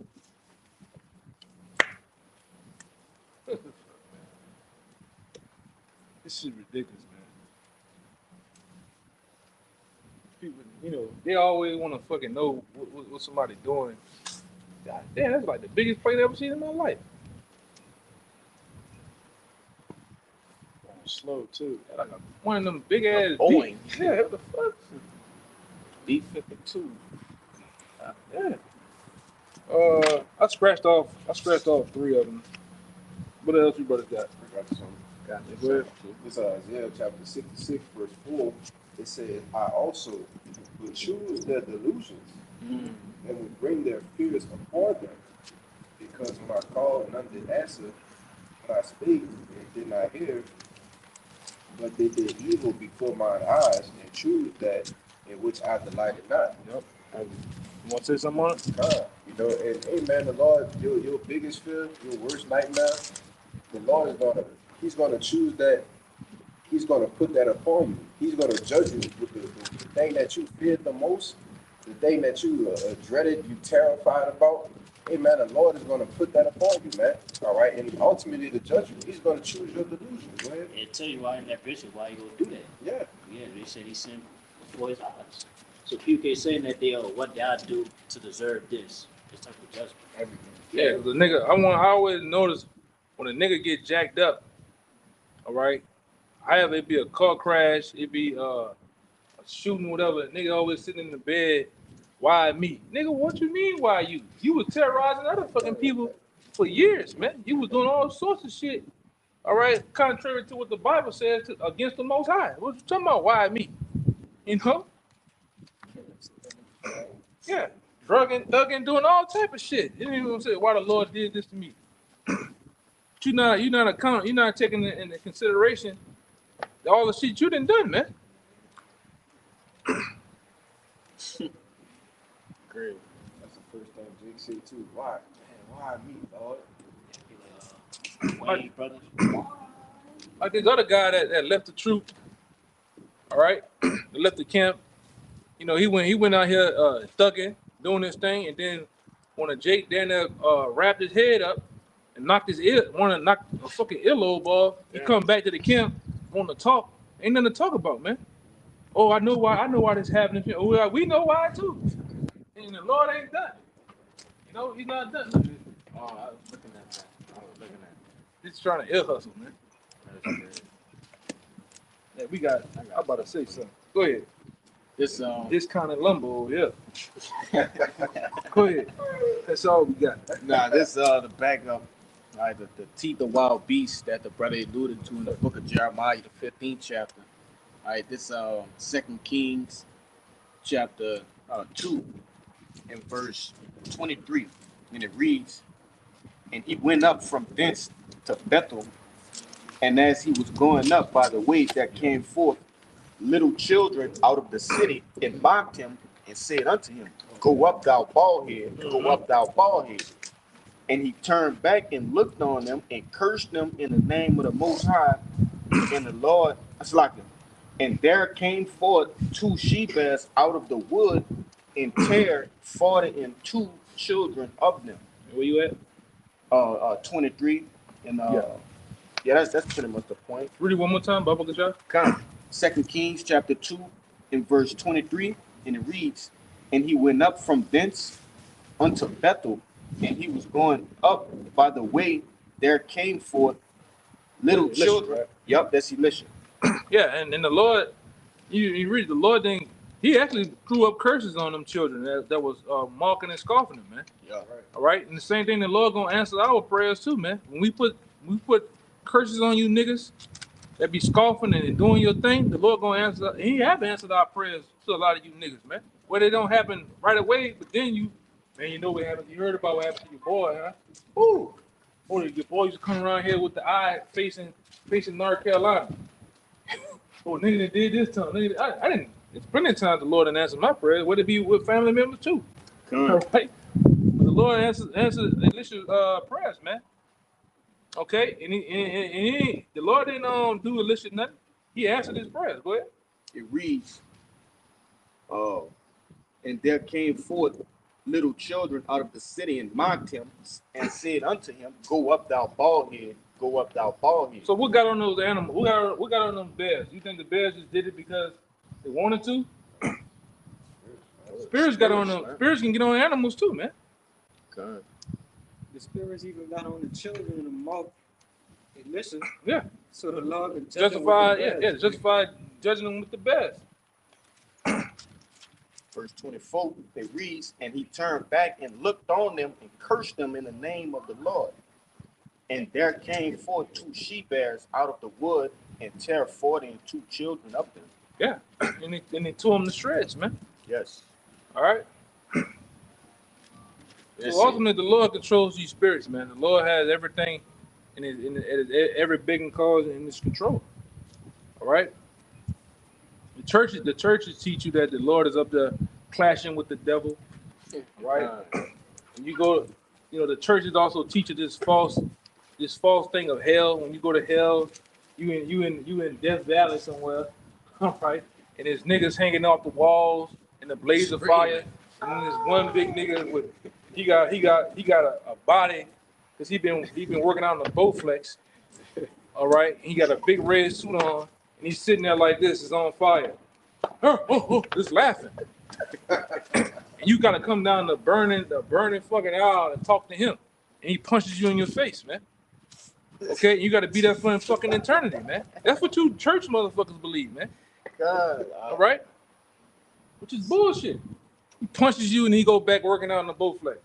This shit ridiculous, man. People, they always want to fucking know what somebody doing. God damn, that's like the biggest plane I've ever seen in my life. Slow too. Like one of them big ass Boeing. Yeah, what the fuck? B-52. Yeah. I scratched off 3 of them. What else you brothers got? I got some. Got it. Go ahead. This Isaiah chapter 66, verse 4. It says, I also will choose their delusions and will bring their fears upon them. Because when I called, none did answer. When I spake, they did not hear. But they did evil before mine eyes and choose that in which I delighted not. Yep. You want to say something on it? And amen, the Lord, your biggest fear, your worst nightmare, the Lord is He's gonna choose that. He's gonna put that upon you. He's gonna judge you with the thing that you feared the most, the thing that you dreaded, you terrified about. Amen. The Lord is gonna put that upon you, man. All right, and ultimately to judge you, He's gonna choose your delusion. Go ahead. And tell you why in that vision, why you gonna do that? Yeah. Yeah, they said he sent before his eyes. So people keep saying that what did I do to deserve this type of judgment? Everything. Yeah, the nigga, I always notice when a nigga get jacked up, all right, it be a car crash, it be a shooting, whatever. Nigga always sitting in the bed. Why me? Nigga, what you mean why you? You was terrorizing other fucking people for years, man. You was doing all sorts of shit. All right, contrary to what the Bible says against the Most High. What you talking about? Why me? You know? Yeah, drugging, thugging, doing all type of shit. You know what I'm saying? Why the Lord did this to me? You're not taking into consideration all the shit you done done, man. Great. That's the first thing Jake said too. Why? Man, why me, Lord? Wayne brothers. Like this other guy that left the troop, all right, that left the camp. You know, he went out here thugging, doing this thing, and then when a Jake down there wrapped his head up and knocked wanted to knock a fucking earlobe off, he come back to the camp, want to talk. Ain't nothing to talk about, man. Oh, I know why this happening. Oh, we know why too. And the Lord ain't done. You know, he's not done. Oh, I was looking at that. He's trying to ear hustle, man. Yeah, I'm about to say something. Go ahead. This This kind of lumber over here. Go ahead. That's all we got. this the backup. All right, the teeth of wild beasts that the brother alluded to in the book of Jeremiah, the 15th chapter. All right, this 2 Kings chapter 2 and verse 23, and it reads, "And he went up from thence to Bethel, and as he was going up by the way, there came forth little children out of the city and mocked him and said unto him, Go up, thou bald head, go up, thou bald head. And he turned back and looked on them and cursed them in the name of the Most High and the Lord. And there came forth 2 she-bears out of the wood and tear 42 children of them." Where you at? 23 and that's pretty much the point. Read it one more time, Baba Gajah. Come. 2 Kings chapter 2 in verse 23, and it reads, "And he went up from thence unto Bethel, and he was going up by the way, there came forth little children." Right? Yep, that's Elisha. Yeah, and the Lord, you read the Lord thing. He actually threw up curses on them children that was mocking and scoffing them, man. Yeah. All right, and the same thing, the Lord gonna answer our prayers too, man. When we put curses on you niggas that be scoffing and doing your thing, the Lord gonna answer. He have answered our prayers to a lot of you niggas, man. Where they don't happen right away, but then you know what happened. You heard about what happened to your boy, huh? Ooh, boy, your boy used to come around here with the eye facing North Carolina. Oh, nigga that did this time. Nigga, I didn't. It's plenty of times the Lord didn't answer my prayers. Would it be with family members too? All right. But the Lord answered Elisha's prayers, man. Okay, and the Lord didn't do Elisha nothing. He answered his prayers. Go ahead. It reads, "And there came forth little children out of the city and mocked him and said unto him, Go up, thou bald head, go up, thou bald head." So what got on those animals? What got on them bears? You think the bears just did it because they wanted to? Spirits got on them. Man. Spirits can get on animals too, man. God. The spirits even got on the children and mocked Elisha. Yeah. So the Lord can Justify judging them with the bears. Verse 24, it reads, "And he turned back and looked on them and cursed them in the name of the Lord. And there came forth 2 she-bears out of the wood and tear 42 children of them." Yeah, and they tore them to shreds, man. Yes. All right. So ultimately, the Lord controls these spirits, man. The Lord has everything every big and cause in His control. All right. The churches teach you that the Lord is up there clashing with the devil, right? And you go, the churches also teach you this false thing of hell. When you go to hell, you in Death Valley somewhere, all right? And there's niggas hanging off the walls in the blaze of fire. And then there's one big nigga with he got a body because he been working out on the Bowflex, all right? And he got a big red suit on, and he's sitting there like this, is on fire, just laughing. And you gotta come down the burning fucking aisle and talk to him. And he punches you in your face, man. Okay, you gotta be there for fucking eternity, man. That's what you church motherfuckers believe, man. God, All right? Which is bullshit. He punches you and he go back working out on the Bowflex.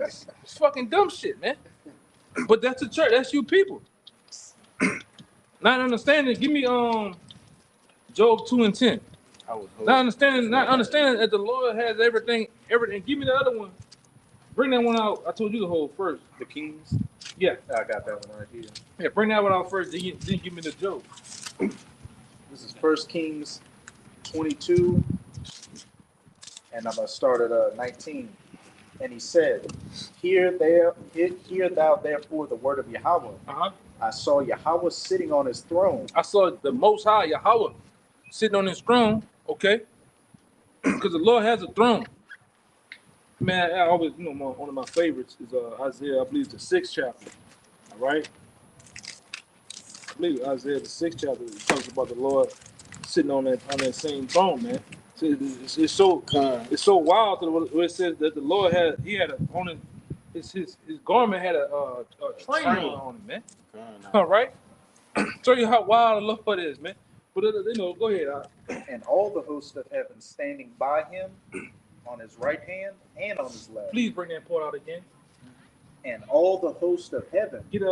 It's fucking dumb shit, man. But that's the church. That's you people. Not understanding. Give me Job 2:10. Not understanding that the Lord has everything. Give me the other one. Bring that one out. I told you to hold first. The Kings. Yeah. I got that one right here. Yeah, bring that one out first. Then give me the Job. This is 1 Kings 22, and I'm gonna start at 19. And he said, hear thou therefore the word of Yahweh. Uh-huh. I saw Yahweh sitting on his throne. I saw the Most High Yahweh sitting on his throne. Okay. Because the Lord has a throne. Man, I always, one of my favorites is Isaiah, I believe, the 6th chapter. All right. I believe Isaiah, the 6th chapter, it talks about the Lord sitting on that same throne, man. So it's so wild where it says that the Lord had his garment had a train on it, man. All right. Show you how wild the Lord is, man. But go ahead. And all the hosts of heaven standing by him on his right hand and on his left. Please bring that part out again. And all the hosts of heaven. Get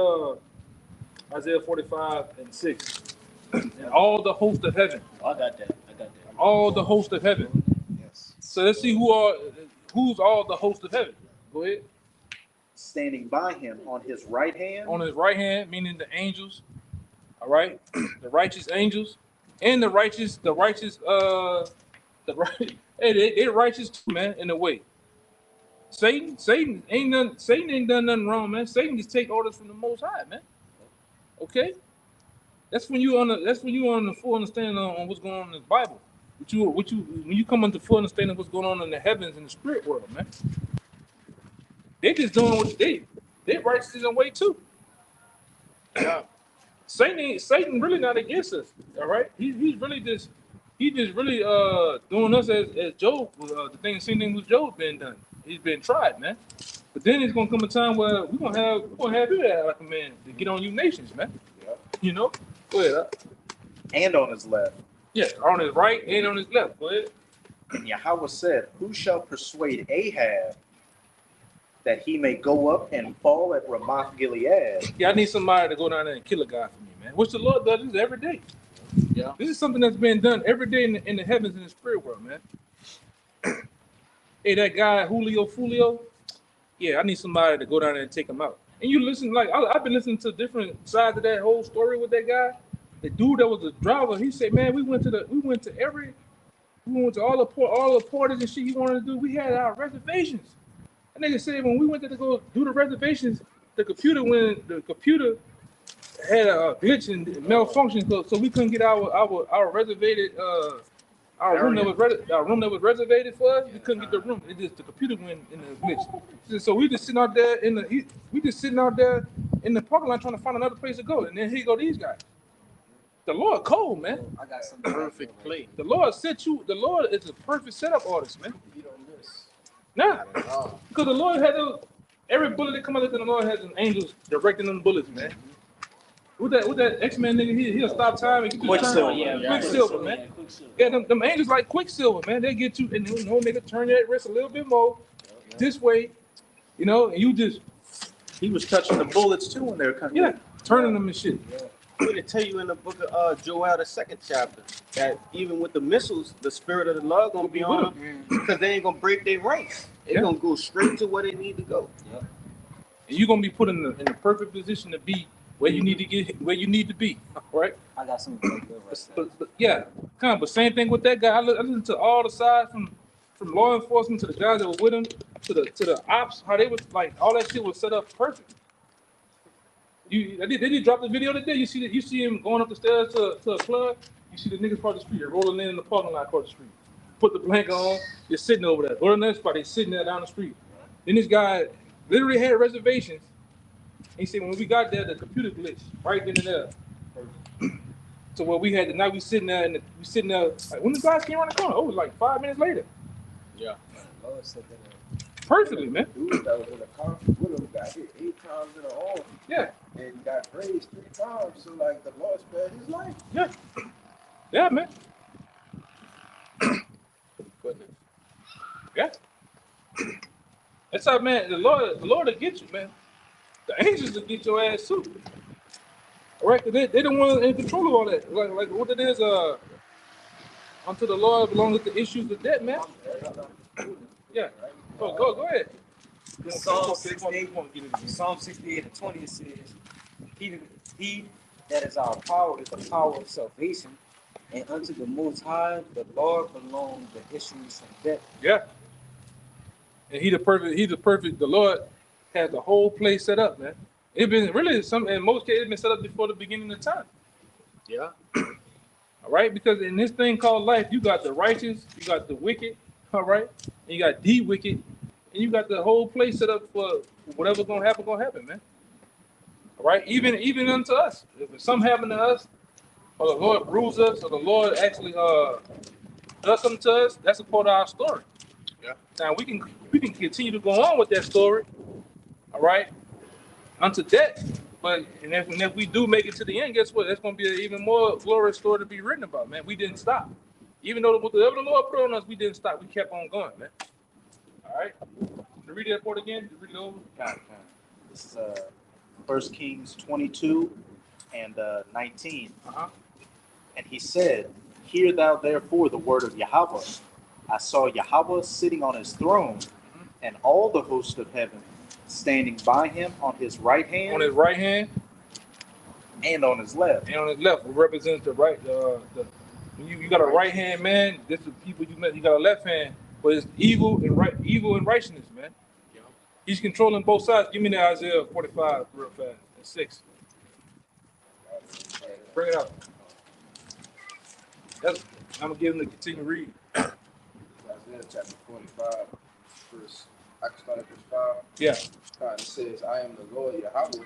Isaiah 45:6. And all the host of heaven. Oh, I got that. All the host of heaven. Yes. So let's see who's all the host of heaven. Go ahead. Standing by him on his right hand. On his right hand, meaning the angels. All right, the righteous angels, and the righteous. Hey, they're righteous too, man. In a way. Satan ain't done nothing wrong, man. Satan just take orders from the Most High, man. Okay. That's when you on the full understanding on what's going on in the Bible. When you come into full understanding of what's going on in the heavens and the spirit world, man. They just doing what they righteous in a way too. Yeah. Satan really not against us. All right. He's just really doing us as Job. The same thing with Job been done. He's been tried, man. But then it's gonna come a time where we're gonna have you like a man to get on you nations, man. Yeah. You know? Go ahead. And on his left. Yeah, on his right and on his left. Go ahead. And Yahweh said, who shall persuade Ahab that he may go up and fall at Ramoth Gilead? Yeah, I need somebody to go down there and kill a guy for me, man. Which the Lord does this every day. Yeah. This is something that's been done every day in the heavens and the spirit world, man. Hey, that guy Julio Fulio, yeah, I need somebody to go down there and take him out. And you listen, like I've been listening to different sides of that whole story with that guy. The dude that was the driver, he said, man, we went to all the parties and shit he wanted to do. We had our reservations. And nigga said when we went to go do the reservations, the computer had a glitch and malfunctioned, so we couldn't get our reservated our room that was reservated for us. We couldn't get the room. The computer went in the glitch. So we just sitting out there in the parking lot trying to find another place to go. And then here go these guys. The Lord cold, man. I got some perfect play. The Lord the Lord is a perfect setup artist, man. You don't miss. Nah, because the Lord had every bullet that come out of the Lord has an angels directing them bullets, man. With that X-Men nigga, he'll stop time and Quicksilver. Quicksilver, man. Yeah, them angels like Quicksilver, man. They get you and nigga turn your wrist a little bit more this way, and you just He was touching the bullets too when they were coming. turning them and shit. I'm going to tell you in the book of Joel, the 2nd chapter, that even with the missiles, the spirit of the Lord going to be on them because they ain't going to break their ranks. They're going to go straight to where they need to go. And you're going to be put in the perfect position to be where you need to be, right? I got some good right But same thing with that guy. I listened to all the sides from law enforcement to the guys that were with him to the ops, how they was like all that shit was set up perfect. They did drop the video today. You see him going up the stairs to a club. You see the niggas across the street, rolling in the parking lot across the street. Put the blanket on, they're sitting over there. Go to the next spot, they're sitting there down the street. Then this guy literally had reservations. He said when we got there, the computer glitched right then and there. to where we had the night we sitting there and we sitting there like when the guys came around the corner, oh, it was like 5 minutes later. The Lord said that. Perfectly, man. Dude that was in a conference with him got hit 8 times in the arm Yeah, and got raised 3 times. So like the Lord spared his life. yeah, man. But, yeah. That's how, man. The Lord will get you, man. The angels will get your ass too. All right, 'cause they the ones in control of all that. Like what it is, unto the Lord belongs the issues of debt, man. Yeah. Go ahead. Psalm 68 and 20 says, he that is our power is the power of salvation, and unto the Most High, the Lord belong the issues from death. Yeah. And he's the perfect, the Lord has the whole place set up, man. It been really in most cases, it's been set up before the beginning of time. Yeah. All right, because in this thing called life, you got the righteous, you got the wicked, all right, and you got the wicked, and you got the whole place set up for whatever's gonna happen, man. All right, even unto us. If something happened to us, or the Lord bruised us, or the Lord actually does something to us, that's a part of our story. Yeah. Now we can continue to go on with that story, all right, unto death. But if we do make it to the end, guess what? That's going to be an even more glorious story to be written about, man. We didn't stop. Even though whatever the Lord put on us, we didn't stop. We kept on going, man. All right? Read that part again. Read it over. This is 1 Kings 22 and 19. Uh-huh. And he said, Hear thou therefore the word of Yahweh. I saw Yahweh sitting on his throne, and all the host of heaven standing by him on his right hand On his right hand and on his left. and on his left, it represents the right. When you got a right hand, man, this is the people you met. You got a left hand, but it's evil and righteousness, man. Yeah. He's controlling both sides. Give me the Isaiah 45 real fast. And 6. Bring it up. I'm gonna give him the continue read. Isaiah chapter 45, verse. I can start at verse 5. Yeah. God, it says, I am the Lord Yahweh,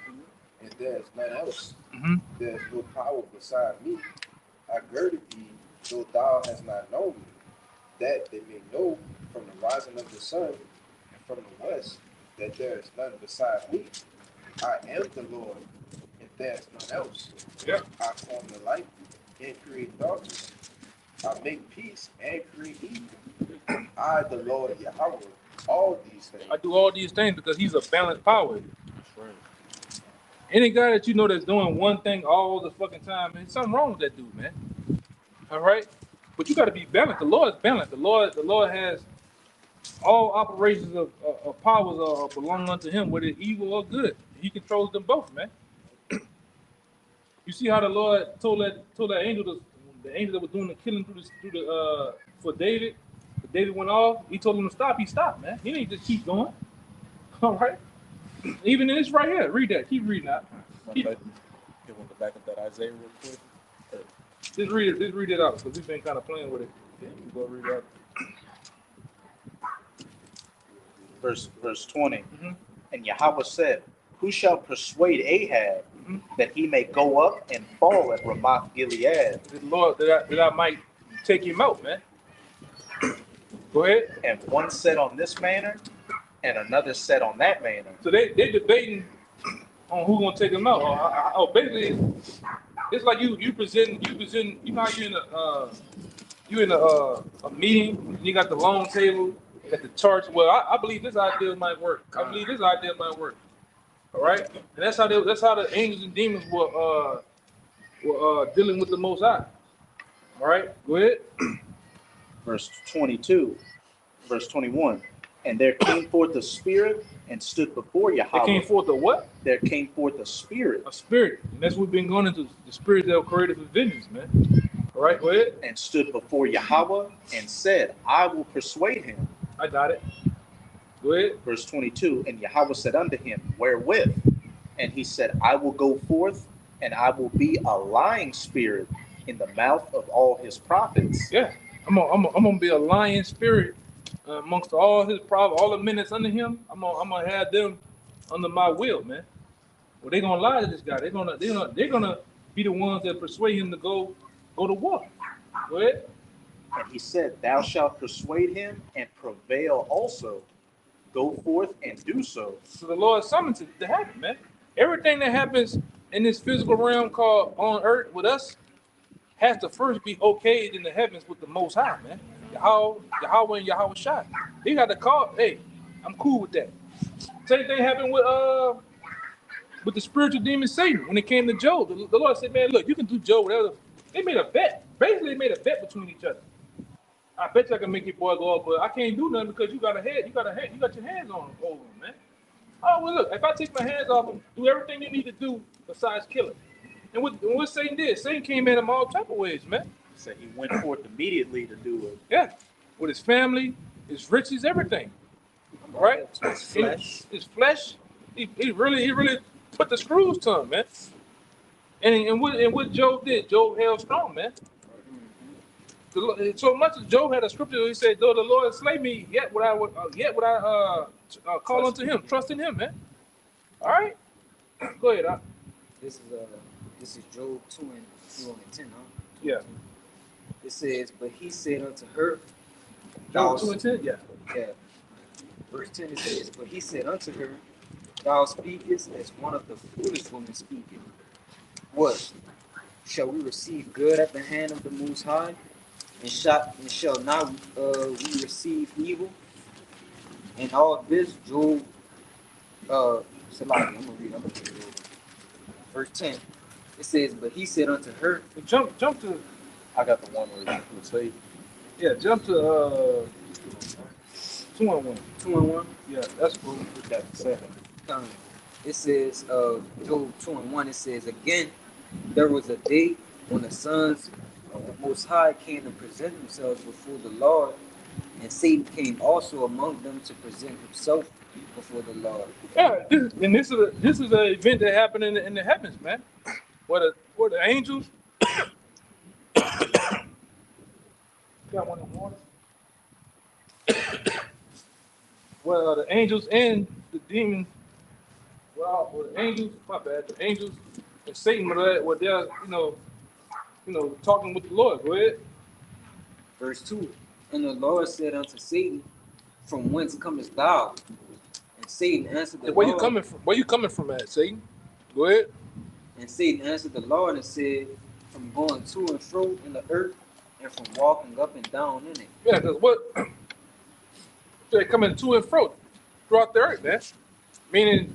and there is none else. Mm-hmm. There is no power beside me. I girded thee, though thou hast not known me, that they may know from the rising of the sun and from the west that there is none beside me. I am the Lord, and there is none else. Yeah. I form the light and create darkness. I make peace and create evil. I, the Lord Yahweh, all these things. I do all these things because he's a balanced power. That's right. Any guy that you know that's doing one thing all the fucking time, man, something wrong with that dude, man. All right? But you got to be balanced. The Lord is balanced. The Lord has all operations of powers belong unto him, whether it's evil or good. He controls them both, man. You see how the Lord told that angel, the angel that was doing the killing for David. David went off. He told him to stop. He stopped, man. He didn't just keep going. All right. Even in this right here, read that. Keep reading that. You want to back up that Isaiah real quick? Just read it. Just read it out because we've been kind of playing with it. Yeah, you go read it out. Verse 20. Mm-hmm. And Yahweh said, Who shall persuade Ahab Mm-hmm. that he may go up and fall at Ramoth Gilead? The Lord that I might take him out, man. Go ahead. And one said on this manner, and another said on that manner. So they debating on who's gonna take him out. Oh, basically, it's like you present. You know how you in a meeting. And you got the long table at the church. Well, I believe this idea might work. I believe this idea might work. All right, and that's how the angels and demons were dealing with the Most High. All right, go ahead. Verse 22, verse 21. And there came forth a spirit and stood before Yahweh. There came forth a what? There came forth a spirit A spirit. And that's what we've been going into, the spirits that were created for vengeance, man. All right, go ahead. and stood before Yahweh and said, I will persuade him. I got it. Go ahead. Verse 22. And Yahweh said unto him, Wherewith? And he said, I will go forth, and I will be a lying spirit in the mouth of all his prophets. Yeah. I'm gonna be a lying spirit amongst all his prophets, all the men that's under him. I'm gonna have them under my will, man. Well, they're gonna lie to this guy. They're gonna be the ones that persuade him to go to war. Go ahead. And he said, Thou shalt persuade him and prevail also. Go forth and do so. So the Lord summons it to happen, man. Everything that happens in this physical realm called on earth with us has to first be okayed in the heavens with the Most High, man. Yahweh and Yahweh Shai. He got to call, hey, I'm cool with that. Same thing happened with the spiritual demon Satan when it came to Job. The Lord said, man, look, you can do Job whatever. They made a bet. Basically, they made a bet between each other. I bet you I can make your boy go up, but I can't do nothing because you got your hands on him, over him, man. Oh, well, look, if I take my hands off him, do everything you need to do besides kill him. And what Satan did, Satan came at him all type of ways, man. So he went forth immediately to do it. Yeah, with his family, his riches, everything. Right? His flesh. His flesh. He really put the screws to him, man. And what Job did, Job held strong, man. So much as Job had a scripture, he said, "Though the Lord slay me, yet would I call unto Him, trust in Him, man." All right, go ahead. This is Job 2:10, huh? Yeah. It says, but he said unto her, Job 2:10. Yeah. Yeah. Verse 10 it says, but he said unto her, Thou speakest as one of the foolish women speaketh. What? Shall we receive good at the hand of the Most High? And shall not we receive evil? And all this, Job, Salaki, I'm gonna read it. Verse 10. It says, but he said unto her, Jump to. I got the one where it would say, Yeah, jump to 2:1. 2:1. Yeah, that's cool. With that second. It says, Job 2:1, it says, again, there was a day when the sons of the Most High came to present themselves before the Lord, and Satan came also among them to present himself before the Lord. Yeah, this is an event that happened in the heavens, man. Where the angels got one of the waters. Well, the angels and the demons. Well, the angels, my bad. The angels and Satan were there, talking with the Lord. Go ahead. Verse 2. And the Lord said unto Satan, From whence comest thou? And Satan answered the Where Lord. you coming from at, Satan? Go ahead. And Satan answered the Lord and said, From going to and fro in the earth, and from walking up and down in it. Yeah, because they're coming to and fro throughout the earth, man. Meaning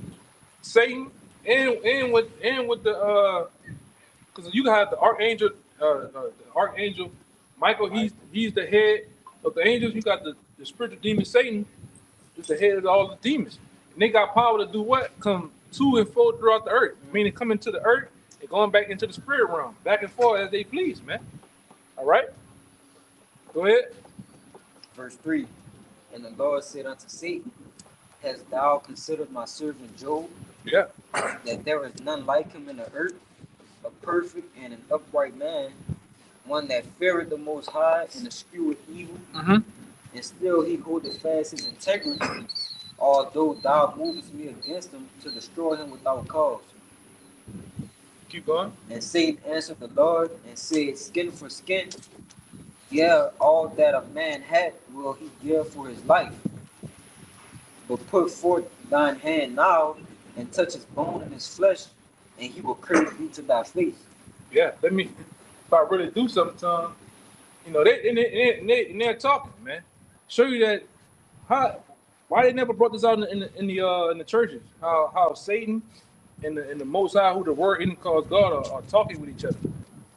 Satan and with the because you got the archangel Michael. He's the head of the angels. You got the spiritual demon Satan, is the head of all the demons, and they got power to do what? Come to and fro throughout the earth. Meaning coming to the earth and going back into the spirit realm, back and forth as they please, man. All right, go ahead. Verse 3. And the Lord said unto Satan, Hast thou considered my servant Job, Yeah. that there is none like him in the earth, a perfect and an upright man, one that feareth the Most High and escheweth evil, and still he holdeth fast his integrity, although thou movest me against him to destroy him without cause. Keep going. And Satan answered the Lord and said, Skin for skin, yeah, all that a man hath will he give for his life. But put forth thine hand now and touch his bone and his flesh, and he will curse thee to thy face. Yeah, if I really do something to them, they're talking, man. Show you that why they never brought this out in the churches. How Satan and the Most High, who the word in calls God, are talking with each other.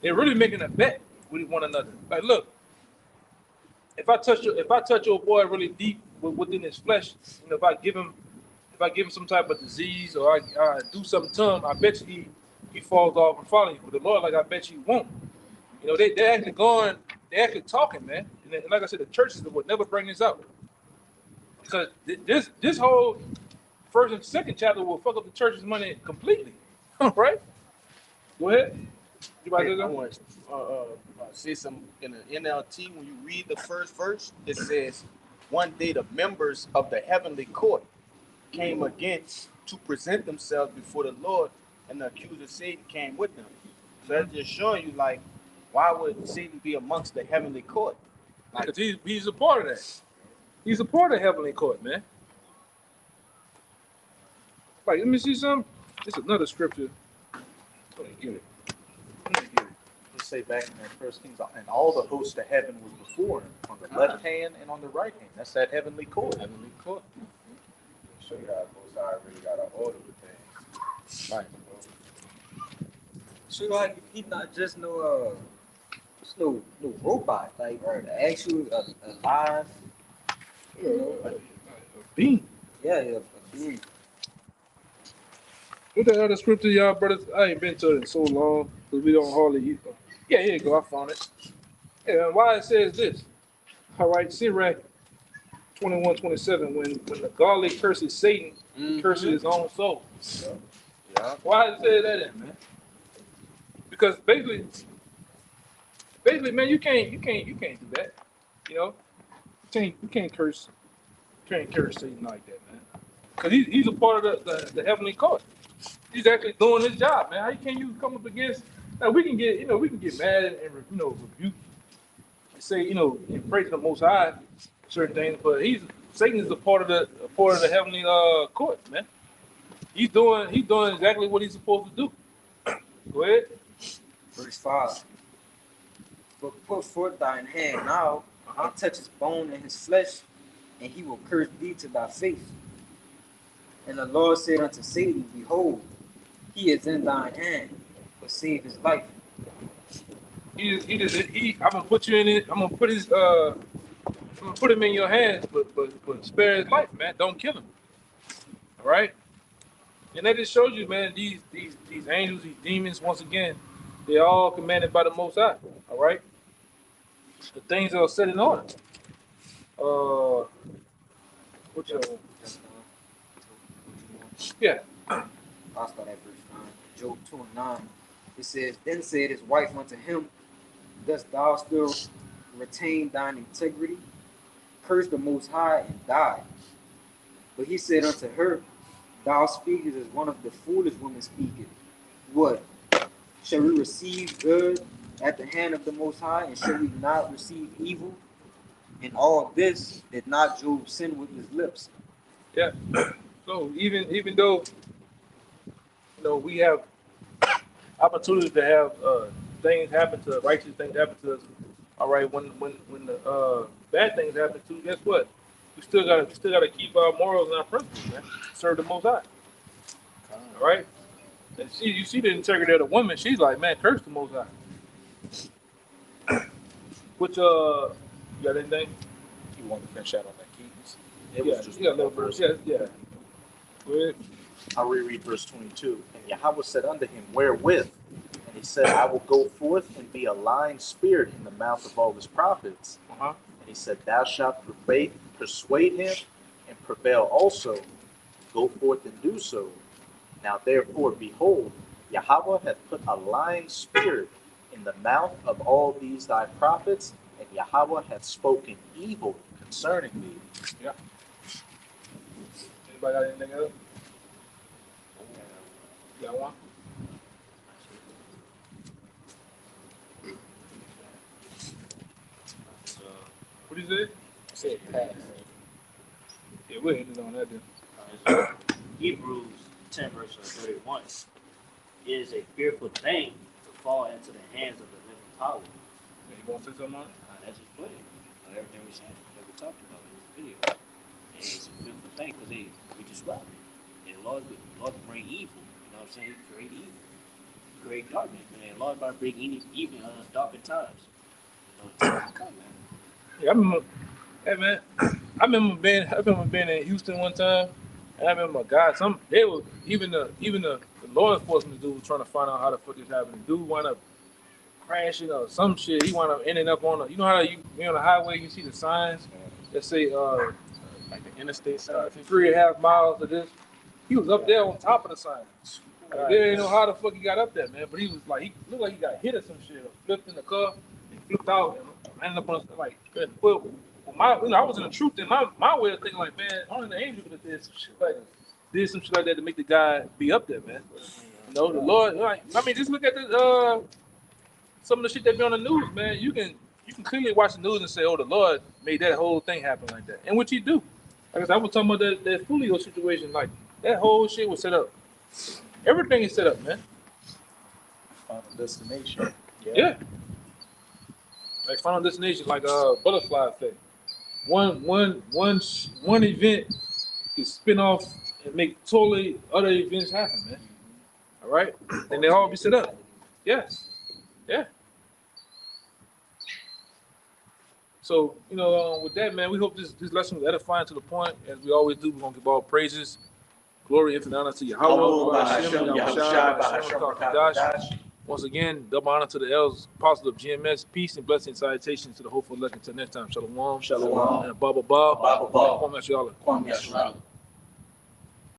They're really making a bet with one another. Like, look, if I touch your boy really deep within his flesh, and if I give him some type of disease or I do something to him, I bet you he falls off and follows you. But the Lord, like, I bet you won't. They're actually talking, man. And like I said, the churches would never bring this out. Because this whole first and second chapter will fuck up the church's money completely. Right? Go ahead. You about to I go? want to say something in the NLT. When you read the first verse, it says, one day the members of the heavenly court came against to present themselves before the Lord, and the accuser Satan came with them. So that's just showing you, like, why would Satan be amongst the heavenly court? Like, Because he's a part of that. He's a part of heavenly court, man. Like, let me see something. It's another scripture. Let me get it. Let's say back in that First Kings, and all the hosts of heaven was before him, on the left hand and on the right hand. That's that heavenly court. Heavenly court. Show you how Most High really got an order with things. Right. So like he's not just no robot, like actual alive. You know, Being. yeah, a being. What the other scripture, y'all brothers? I ain't been to it in so long because we don't hardly eat them. Yeah, here you go. I found it. Yeah, and why it says this. All right, Sirach 21:27. When the godly curses Satan, he curses his own soul. Yeah. Why does it say that in, man? Because basically, man, you can't do that. You know, you can't curse Satan like that, man. Because he's a part of the heavenly court. He's actually doing his job, man. How can you come up against? Now we can get mad and rebuke, and say and praise the Most High certain things, but Satan is a part of the heavenly court, man. He's doing exactly what he's supposed to do. Go ahead. Verse 5. But put forth thine hand now, and touch his bone and his flesh, and he will curse thee to thy face. And the Lord said unto Satan, Behold, he is in thine hand, but save his life. I'm gonna put you in it. I'm gonna put him in your hands, but spare his life, man. Don't kill him. All right. And that just shows you, man. These angels, these demons, once again, they're all commanded by the Most High. All right. The things are set in order. What you? Yeah. I'll start at verse 9. Job 2:9. It says, Then said his wife unto him, Dost thou still retain thine integrity? Curse the Most High and die. But he said unto her, Thou speakest as one of the foolish women speaketh. What? Shall we receive good at the hand of the Most High, and shall we not receive evil? In all this did not Job sin with his lips. Yeah. So even though we have opportunity to have things happen to us, righteous things happen to us, all right, when the bad things happen too, guess what? We still gotta keep our morals and our principles, man. Serve the Most High. All right? And you see the integrity of the woman, she's like, man, curse the Most High. Which you got anything? You want to finish out on that, Keys? It was just a little verse. Yeah. Go ahead. I'll reread verse 22. And Yahweh said unto him, Wherewith? And he said, I will go forth and be a lying spirit in the mouth of all his prophets. Uh-huh. And he said, Thou shalt persuade him and prevail also. Go forth and do so. Now therefore, behold, Yahweh hath put a lying spirit in the mouth of all these thy prophets, and Yahweh hath spoken evil concerning thee. Yeah. Anybody got anything else? You got one? What did you say? Said pass. Yeah, we'll end it on that then. Hebrews 10 verse 31. It is a fearful thing to fall into the hands of the living power. Yeah, you want to say something on it? That's just put it. Everything we said, that we talked about in this video. And it's a fearful thing because we just robbed it. And Lord bring evil. You know what I'm saying? He create evil. He create darkness. And Lord about to bring evil in darker times. You know, the times come, man. Yeah, I remember. Hey man, I remember being in Houston one time, and I remember even the law enforcement dude was trying to find out how the fuck this happened. The dude wound up crashing or some shit. He wound up ending up on you know how you on the highway, you see the signs that say Like the interstate side. 3.5 miles to this. He was up there on top of the sign. They didn't know how the fuck he got up there, man. But he was like, he looked like he got hit or some shit, or flipped in the car, and flipped out, and ended up on like. Well, I was in the truth in my way of thinking, like, man, only the angel could have did some shit like that to make the guy be up there, man. know, the Lord, like, I mean, just look at the some of the shit that be on the news, man. You can clearly watch the news and say, oh, the Lord made that whole thing happen like that. And what you do. Like I said, I was talking about that Fulio situation, like that whole shit was set up. Everything is set up, man. Final destination. Yeah. Like Final Destination, like butterfly effect. One event can spin off and make totally other events happen, man. All right, and they all be set up. Yes, yeah. So with that, man, we hope this lesson was edifying to the point. As we always do, we're gonna give all praises, glory, infinite honor to Yahweh. Once again, double honor to the elders, apostles of GMS. Peace and blessing salutations to the hopeful elect. Until next time, shalom. Shalom. And Baba Bob. Baba Bob. Kwame Yashala. Kwame Yashala.